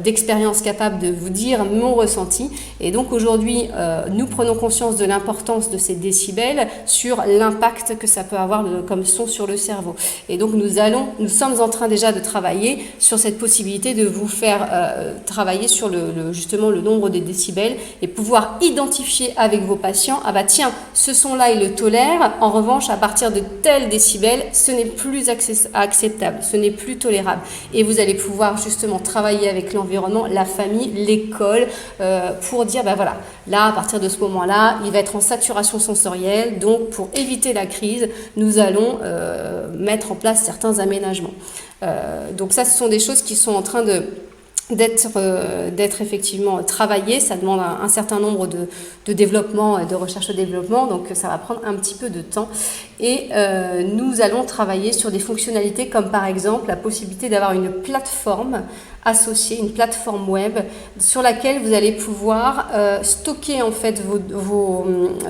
d'expérience capable de vous dire mon ressenti. Et donc, aujourd'hui, nous prenons conscience de l'importance de ces décibels sur l'impact que ça peut avoir comme son sur le cerveau. Et donc, nous sommes en train déjà de travailler sur cette possibilité de vous faire travailler sur justement le nombre des décibels et pouvoir identifier avec vos patients, ah bah tiens, ce son-là, il le tolère. En revanche, à partir de tel décibel, ce n'est plus acceptable, ce n'est plus tolérable. Et vous allez pouvoir justement travailler avec l'environnement, la famille, l'école, pour dire, ben voilà, là, à partir de ce moment-là, il va être en saturation sensorielle. Donc, pour éviter la crise, nous allons mettre en place certains aménagements. Donc ça, ce sont des choses qui sont en train d'être effectivement travaillées. Ça demande un certain nombre de développement, de recherche et développement, donc ça va prendre un petit peu de temps. Et nous allons travailler sur des fonctionnalités comme par exemple la possibilité d'avoir une plateforme associée, une plateforme web sur laquelle vous allez pouvoir stocker en fait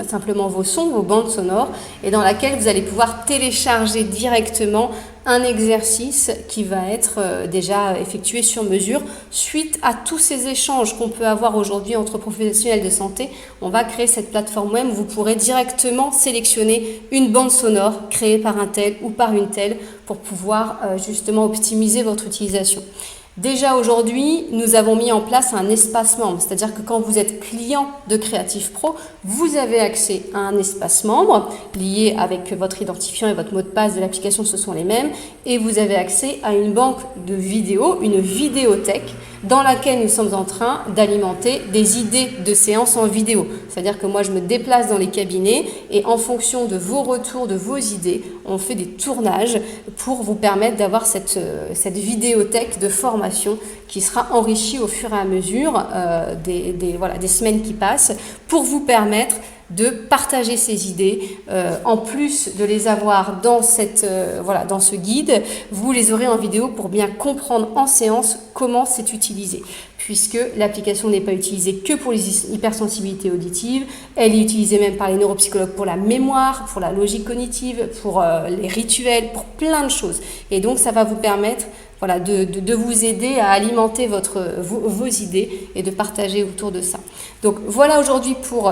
simplement vos sons, vos bandes sonores, et dans laquelle vous allez pouvoir télécharger directement un exercice qui va être déjà effectué sur mesure. Suite à tous ces échanges qu'on peut avoir aujourd'hui entre professionnels de santé, on va créer cette plateforme web où vous pourrez directement sélectionner une bande sonore créée par un tel ou par une telle pour pouvoir justement optimiser votre utilisation. Déjà aujourd'hui, nous avons mis en place un espace membre, c'est-à-dire que quand vous êtes client de Creative Pro, vous avez accès à un espace membre lié avec votre identifiant et votre mot de passe de l'application, ce sont les mêmes, et vous avez accès à une banque de vidéos, une vidéothèque, dans laquelle nous sommes en train d'alimenter des idées de séances en vidéo. C'est-à-dire que moi, je me déplace dans les cabinets et en fonction de vos retours, de vos idées, on fait des tournages pour vous permettre d'avoir cette vidéothèque de formation qui sera enrichie au fur et à mesure des semaines qui passent pour vous permettre de partager ces idées. En plus de les avoir dans ce guide, vous les aurez en vidéo pour bien comprendre en séance comment c'est utilisé. Puisque l'application n'est pas utilisée que pour les hypersensibilités auditives, elle est utilisée même par les neuropsychologues pour la mémoire, pour la logique cognitive, pour les rituels, pour plein de choses. Et donc ça va vous permettre de vous aider à alimenter vos idées et de partager autour de ça. Donc voilà aujourd'hui pour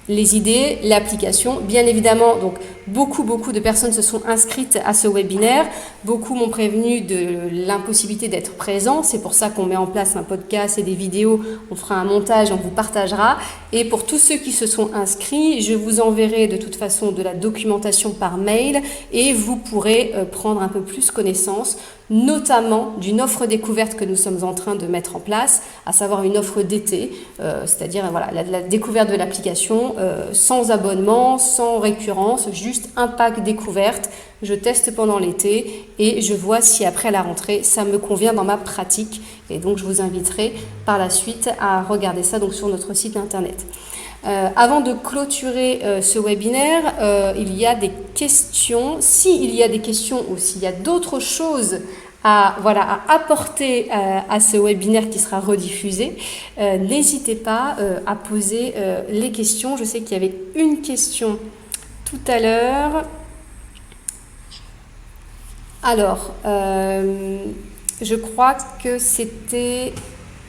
les idées, l'application. Bien évidemment, donc beaucoup de personnes se sont inscrites à ce webinaire. Beaucoup m'ont prévenu de l'impossibilité d'être présent. C'est pour ça qu'on met en place un podcast et des vidéos. On fera un montage, on vous partagera. Et pour tous ceux qui se sont inscrits, je vous enverrai de toute façon de la documentation par mail et vous pourrez prendre un peu plus connaissance, notamment d'une offre découverte que nous sommes en train de mettre en place, à savoir une offre d'été, c'est-à-dire voilà, la découverte de l'application sans abonnement, sans récurrence, juste un pack découverte. Je teste pendant l'été et je vois si après la rentrée, ça me convient dans ma pratique. Et donc, je vous inviterai par la suite à regarder ça donc, sur notre site internet. Avant de clôturer ce webinaire, il y a des questions. S'il y a des questions ou s'il y a d'autres choses à apporter à ce webinaire qui sera rediffusé, n'hésitez pas à poser les questions. Je sais qu'il y avait une question tout à l'heure. Alors, je crois que c'était...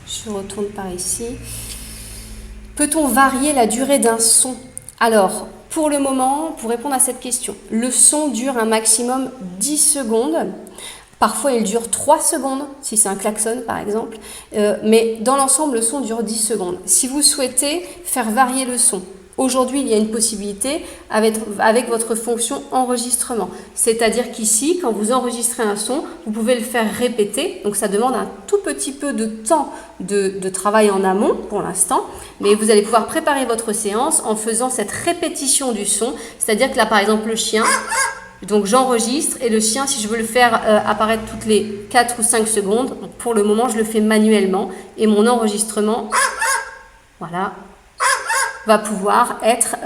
Je retourne par ici. Peut-on varier la durée d'un son? Alors, pour le moment, pour répondre à cette question, le son dure un maximum 10 secondes. Parfois, il dure 3 secondes, si c'est un klaxon par exemple. Mais dans l'ensemble, le son dure 10 secondes. Si vous souhaitez faire varier le son, aujourd'hui, il y a une possibilité avec votre fonction enregistrement. C'est-à-dire qu'ici, quand vous enregistrez un son, vous pouvez le faire répéter. Donc, ça demande un tout petit peu de temps de travail en amont pour l'instant. Mais vous allez pouvoir préparer votre séance en faisant cette répétition du son. C'est-à-dire que là, par exemple, le chien, donc j'enregistre et le chien, si je veux le faire apparaître toutes les 4 ou 5 secondes, pour le moment, je le fais manuellement. Et mon enregistrement, voilà, va pouvoir être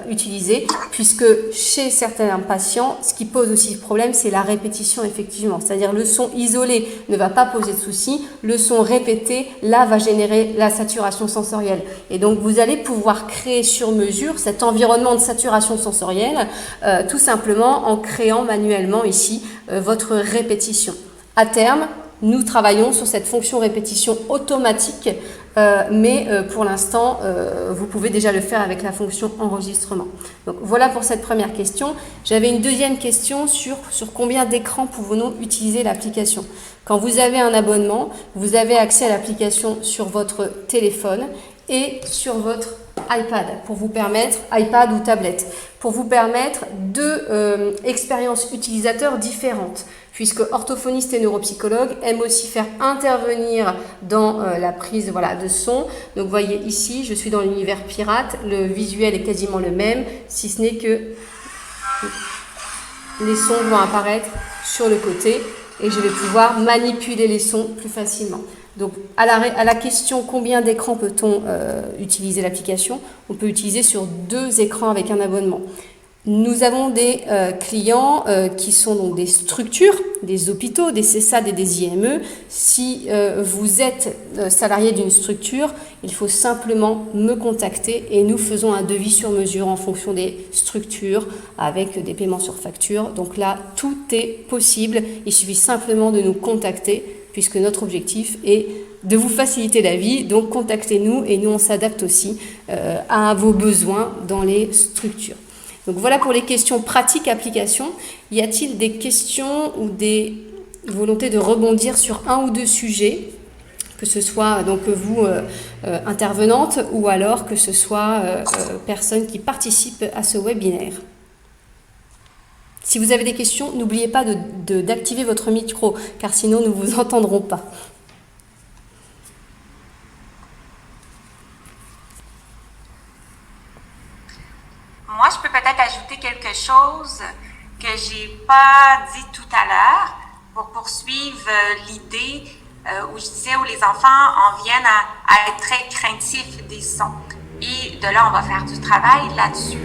utilisé, puisque chez certains patients, ce qui pose aussi problème, c'est la répétition effectivement. C'est-à-dire le son isolé ne va pas poser de souci, le son répété, là, va générer la saturation sensorielle. Et donc, vous allez pouvoir créer sur mesure cet environnement de saturation sensorielle, tout simplement en créant manuellement ici votre répétition. À terme, nous travaillons sur cette fonction répétition automatique, mais pour l'instant, vous pouvez déjà le faire avec la fonction enregistrement. Donc voilà pour cette première question. J'avais une deuxième question sur combien d'écrans pouvons-nous utiliser l'application. Quand vous avez un abonnement, vous avez accès à l'application sur votre téléphone et sur votre iPad, pour vous permettre, iPad ou tablette, pour vous permettre deux expériences utilisateurs différentes, puisque orthophonistes et neuropsychologues aiment aussi faire intervenir dans la prise de son. Donc vous voyez ici, je suis dans l'univers pirate, le visuel est quasiment le même, si ce n'est que les sons vont apparaître sur le côté et je vais pouvoir manipuler les sons plus facilement. Donc, à la question combien d'écrans peut-on utiliser l'application, on peut utiliser sur 2 écrans avec un abonnement. Nous avons des clients qui sont donc des structures, des hôpitaux, des CESAD et des IME. Si vous êtes salarié d'une structure, il faut simplement me contacter et nous faisons un devis sur mesure en fonction des structures avec des paiements sur facture. Donc là, tout est possible. Il suffit simplement de nous contacter puisque notre objectif est de vous faciliter la vie. Donc contactez-nous et nous on s'adapte aussi à vos besoins dans les structures. Donc voilà pour les questions pratiques application. Y a-t-il des questions ou des volontés de rebondir sur un ou 2 sujets, que ce soit donc vous intervenante ou alors que ce soit personnes qui participent à ce webinaire? Si vous avez des questions, n'oubliez pas d'activer votre micro, car sinon nous ne vous entendrons pas. Moi, je peux peut-être ajouter quelque chose que j'ai pas dit tout à l'heure pour poursuivre l'idée où je disais où les enfants en viennent à être très craintifs des sons. Et de là, on va faire du travail là-dessus.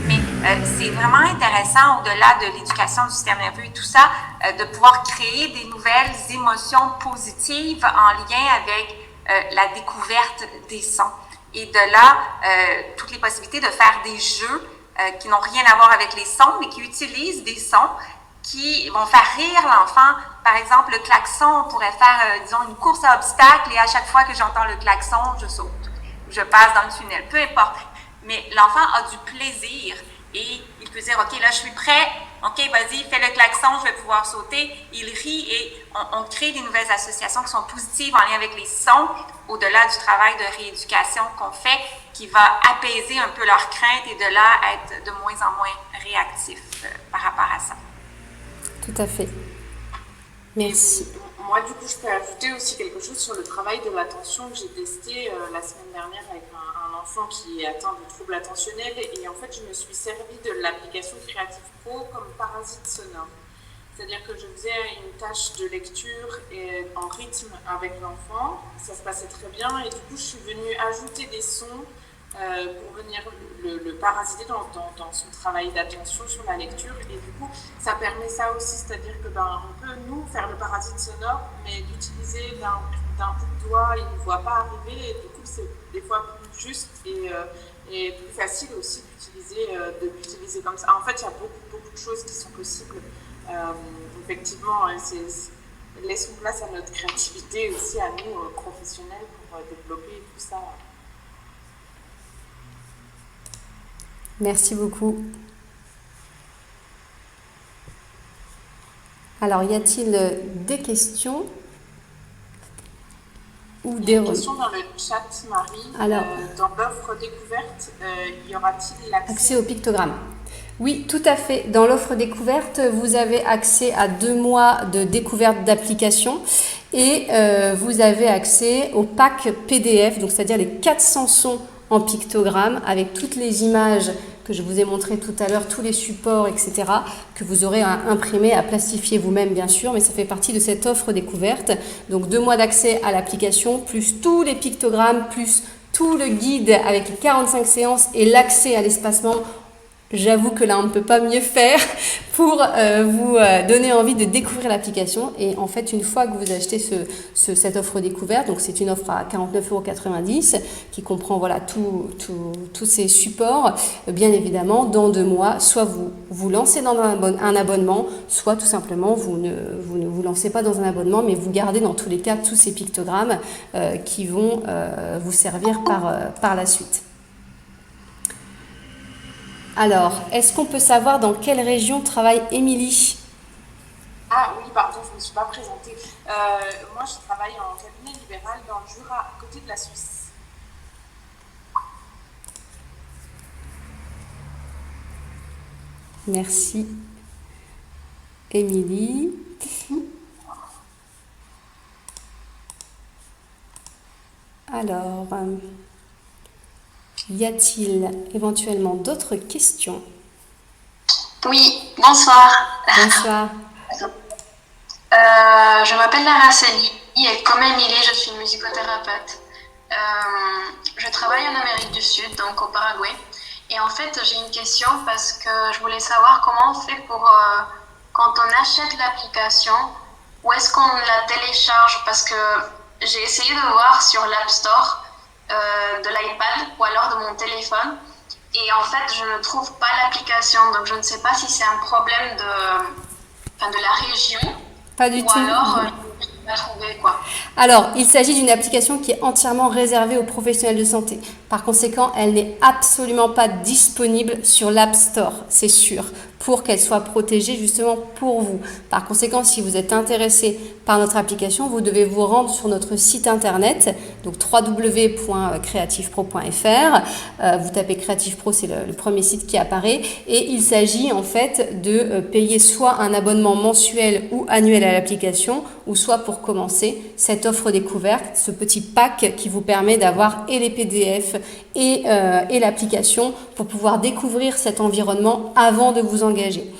Mais c'est vraiment intéressant, au-delà de l'éducation du système nerveux et tout ça, de pouvoir créer des nouvelles émotions positives en lien avec la découverte des sons. Et de là, toutes les possibilités de faire des jeux qui n'ont rien à voir avec les sons, mais qui utilisent des sons qui vont faire rire l'enfant. Par exemple, le klaxon, on pourrait faire, disons, une course à obstacles et à chaque fois que j'entends le klaxon, je saute. Je passe dans le tunnel, peu importe. mais l'enfant a du plaisir et il peut dire, OK, là, je suis prêt, OK, vas-y, fais le klaxon, je vais pouvoir sauter. Il rit et on crée des nouvelles associations qui sont positives en lien avec les sons, au-delà du travail de rééducation qu'on fait, qui va apaiser un peu leurs craintes et de là être de moins en moins réactifs par rapport à ça. Tout à fait. Merci. Moi, du coup, je peux ajouter aussi quelque chose sur le travail de l'attention que j'ai testé la semaine dernière avec un enfant qui est atteint de troubles attentionnels. Et en fait, je me suis servi de l'application Creative Pro comme parasite sonore. C'est-à-dire que je faisais une tâche de lecture et en rythme avec l'enfant. Ça se passait très bien. Et du coup, je suis venue ajouter des sons pour venir le parasiter dans son travail d'attention sur la lecture. Et du coup, ça permet ça aussi, c'est-à-dire que on peut, nous, faire le parasite sonore, mais l'utiliser d'un coup de doigt, il ne voit pas arriver, et du coup, c'est des fois plus juste et plus facile aussi d'utiliser comme ça. En fait, il y a beaucoup de choses qui sont possibles. Effectivement, laissons place à notre créativité aussi, à nous, professionnels, pour développer tout ça. Merci beaucoup. Alors, y a-t-il des questions ou des questions dans le chat, Marie. Alors, dans l'offre découverte, y aura-t-il l'accès au pictogramme? Oui, tout à fait. Dans l'offre découverte, vous avez accès à 2 mois de découverte d'application et vous avez accès au pack PDF, donc c'est-à-dire les 400 sons en pictogramme avec toutes les images que je vous ai montrées tout à l'heure, tous les supports, etc., que vous aurez à imprimer, à plastifier vous-même, bien sûr, mais ça fait partie de cette offre découverte. Donc 2 mois d'accès à l'application, plus tous les pictogrammes, plus tout le guide avec les 45 séances et l'accès à l'espacement. J'avoue que là, on ne peut pas mieux faire pour vous donner envie de découvrir l'application. Et en fait, une fois que vous achetez cette offre découverte, donc c'est une offre à 49,90 € qui comprend voilà, tous ces supports, bien évidemment, dans 2 mois, soit vous lancez dans un abonnement, soit tout simplement vous ne vous lancez pas dans un abonnement, mais vous gardez dans tous les cas tous ces pictogrammes qui vont vous servir par la suite. Alors, est-ce qu'on peut savoir dans quelle région travaille Émilie? Ah oui, pardon, je ne me suis pas présentée. Moi, je travaille en cabinet libéral dans le Jura, à côté de la Suisse. Merci, Émilie. Alors... y a-t-il éventuellement d'autres questions? Oui, bonsoir. Bonsoir. Je m'appelle Lara Celi et comme Émilie, je suis musicothérapeute. Je travaille en Amérique du Sud, donc au Paraguay. Et en fait, j'ai une question parce que je voulais savoir comment on fait pour, quand on achète l'application, où est-ce qu'on la télécharge? Parce que j'ai essayé de voir sur l'App Store de l'iPad ou alors de mon téléphone et en fait je ne trouve pas l'application, donc je ne sais pas si c'est un problème de la région. Pas du ou tout. Alors je ne peux pas trouver quoi. Alors, il s'agit d'une application qui est entièrement réservée aux professionnels de santé. Par conséquent, elle n'est absolument pas disponible sur l'App Store, c'est sûr, pour qu'elle soit protégée justement pour vous. Par conséquent, si vous êtes intéressé par notre application, vous devez vous rendre sur notre site internet, donc www.creativepro.fr. Vous tapez Creative Pro, c'est le premier site qui apparaît. Et il s'agit en fait de payer soit un abonnement mensuel ou annuel à l'application, ou soit pour commencer cette offre découverte, ce petit pack qui vous permet d'avoir et les PDF et l'application pour pouvoir découvrir cet environnement avant de vous engager.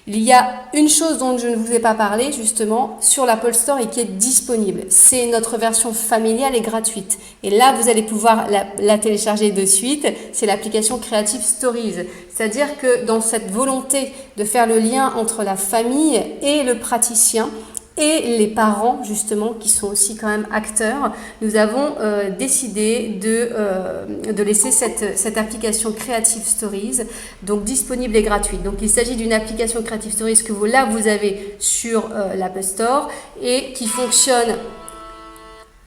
Il y a une chose dont je ne vous ai pas parlé justement sur l'Apple Store et qui est disponible. C'est notre version familiale et gratuite. Et là, vous allez pouvoir la télécharger de suite. C'est l'application Creative Stories. C'est-à-dire que dans cette volonté de faire le lien entre la famille et le praticien, et les parents justement qui sont aussi quand même acteurs, nous avons décidé de laisser cette application Creative Stories donc disponible et gratuite. Donc il s'agit d'une application Creative Stories que vous avez sur l'App Store et qui fonctionne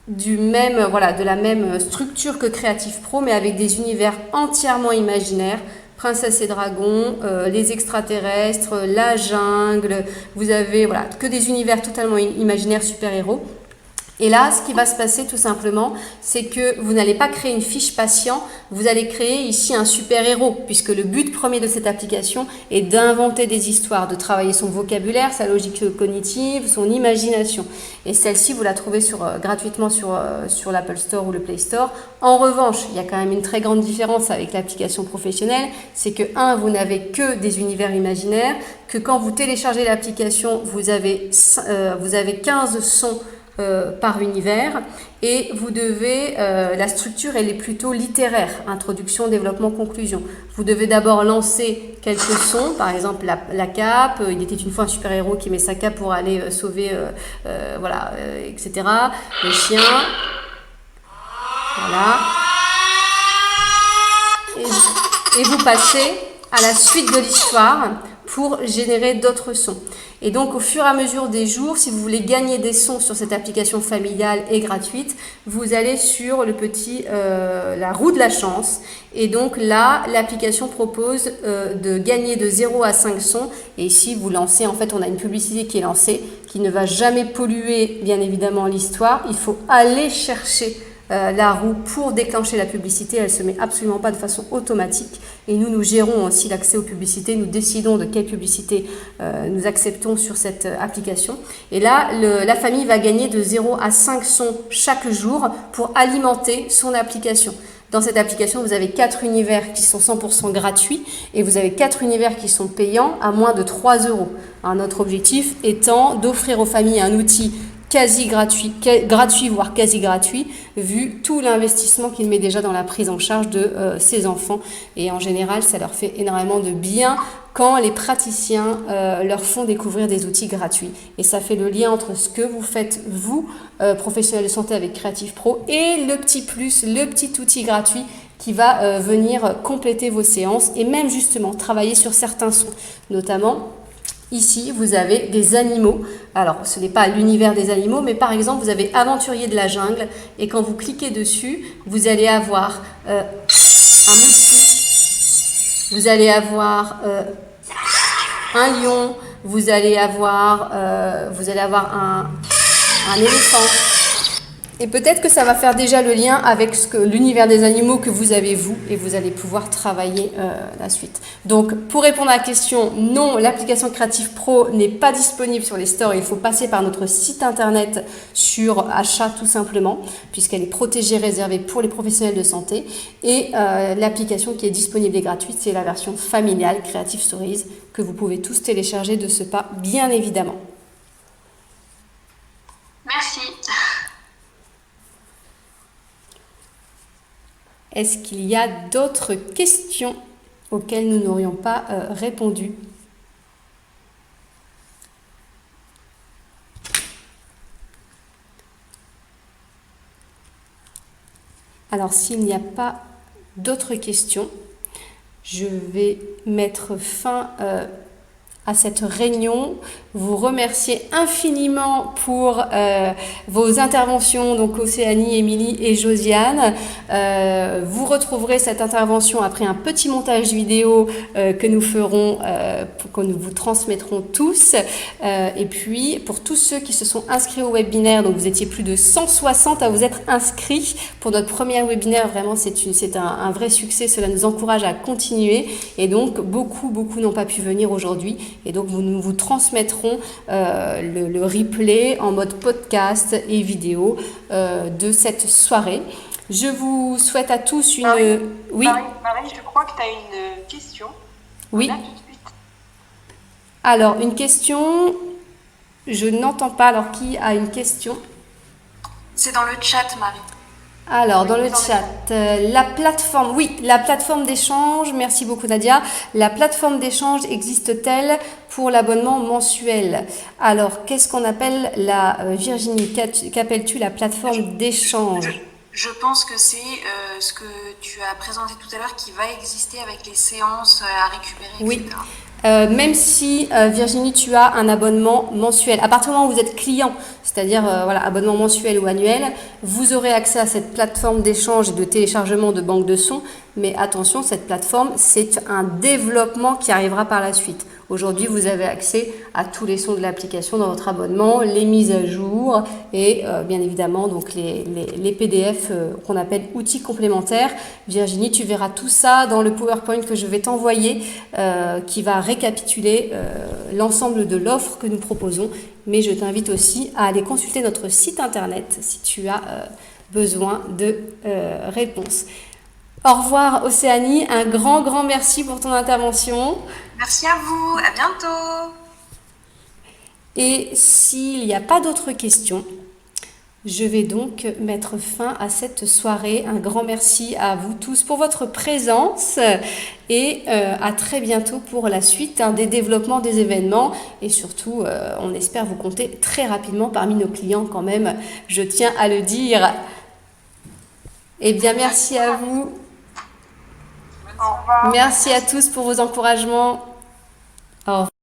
de la même structure que Creative Pro, mais avec des univers entièrement imaginaires. Princesse et Dragon, les extraterrestres, la jungle, vous avez que des univers totalement imaginaires, super-héros. Et là, ce qui va se passer tout simplement, c'est que vous n'allez pas créer une fiche patient, vous allez créer ici un super-héros, puisque le but premier de cette application est d'inventer des histoires, de travailler son vocabulaire, sa logique cognitive, son imagination. Et celle-ci, vous la trouvez gratuitement sur l'Apple Store ou le Play Store. En revanche, il y a quand même une très grande différence avec l'application professionnelle, c'est que vous n'avez que des univers imaginaires, que quand vous téléchargez l'application, vous avez 15 sons par univers, et vous devez, la structure elle est plutôt littéraire, introduction, développement, conclusion. Vous devez d'abord lancer quelques sons, par exemple la cape, il était une fois un super-héros qui met sa cape pour aller sauver, etc. Le chien, voilà. Et vous passez à la suite de l'histoire pour générer d'autres sons. Et donc, au fur et à mesure des jours, si vous voulez gagner des sons sur cette application familiale et gratuite, vous allez sur la roue de la chance. Et donc là, l'application propose de gagner de 0 à 5 sons. Et ici, vous lancez, en fait, on a une publicité qui est lancée, qui ne va jamais polluer, bien évidemment, l'histoire. Il faut aller chercher la roue pour déclencher la publicité. Elle ne se met absolument pas de façon automatique, et nous gérons aussi l'accès aux publicités, nous décidons de quelle publicité nous acceptons sur cette application. Et là, la famille va gagner de 0 à 5 sons chaque jour pour alimenter son application. Dans cette application, vous avez 4 univers qui sont 100% gratuits, et vous avez 4 univers qui sont payants à moins de 3 €. Notre objectif étant d'offrir aux familles un outil quasi gratuit, voire quasi gratuit, vu tout l'investissement qu'il met déjà dans la prise en charge de ses enfants. Et en général, ça leur fait énormément de bien quand les praticiens leur font découvrir des outils gratuits. Et ça fait le lien entre ce que vous faites, vous, professionnels de santé avec Creative Pro, et le petit plus, le petit outil gratuit qui va venir compléter vos séances, et même justement travailler sur certains sons, notamment. Ici, vous avez des animaux. Alors, ce n'est pas l'univers des animaux, mais par exemple, vous avez Aventurier de la jungle, et quand vous cliquez dessus, vous allez avoir un moustique, vous allez avoir un lion, vous allez avoir un éléphant. Et peut-être que ça va faire déjà le lien avec l'univers des animaux que vous avez vous, et vous allez pouvoir travailler la suite. Donc, pour répondre à la question, non, l'application Creative Pro n'est pas disponible sur les stores. Il faut passer par notre site internet sur achat tout simplement, puisqu'elle est protégée, réservée pour les professionnels de santé. Et l'application qui est disponible et gratuite, c'est la version familiale Creative Stories, que vous pouvez tous télécharger de ce pas, bien évidemment. Merci. Est-ce qu'il y a d'autres questions auxquelles nous n'aurions pas répondu ? Alors, s'il n'y a pas d'autres questions, je vais mettre fin à cette réunion, vous remercier infiniment pour vos interventions, donc Océanie, Émilie et Josiane. Vous retrouverez cette intervention après un petit montage vidéo que nous ferons, que nous vous transmettrons tous. Et puis, pour tous ceux qui se sont inscrits au webinaire, donc vous étiez plus de 160 à vous être inscrits pour notre premier webinaire, vraiment c'est un vrai succès, cela nous encourage à continuer. Et donc, beaucoup n'ont pas pu venir aujourd'hui. Et donc, nous vous transmettrons le replay en mode podcast et vidéo de cette soirée. Je vous souhaite à tous une... Marie, Oui. Marie, je crois que tu as une question. Oui. Là, tout de suite. Alors, une question... Je n'entends pas. Alors, qui a une question ? C'est dans le chat, Marie. Alors, dans le chat, la plateforme d'échange, merci beaucoup Nadia, la plateforme d'échange existe-t-elle pour l'abonnement mensuel ? Alors, qu'est-ce qu'on appelle Virginie, qu'appelles-tu la plateforme d'échange ? Je pense que c'est ce que tu as présenté tout à l'heure qui va exister avec les séances à récupérer, etc. Oui. Même si, Virginie, tu as un abonnement mensuel. À partir du moment où vous êtes client, c'est-à-dire voilà, abonnement mensuel ou annuel, vous aurez accès à cette plateforme d'échange et de téléchargement de banques de sons. Mais attention, cette plateforme, c'est un développement qui arrivera par la suite. Aujourd'hui, vous avez accès à tous les sons de l'application dans votre abonnement, les mises à jour et bien évidemment donc les PDF qu'on appelle outils complémentaires. Virginie, tu verras tout ça dans le PowerPoint que je vais t'envoyer qui va récapituler l'ensemble de l'offre que nous proposons. Mais je t'invite aussi à aller consulter notre site internet si tu as besoin de réponses. Au revoir Océanie, un grand merci pour ton intervention. Merci à vous, à bientôt. Et s'il n'y a pas d'autres questions, je vais donc mettre fin à cette soirée. Un grand merci à vous tous pour votre présence et à très bientôt pour la suite des développements des événements. Et surtout, on espère vous compter très rapidement parmi nos clients quand même, je tiens à le dire. Eh bien, merci à vous. Au revoir. Merci à tous pour vos encouragements. Au revoir.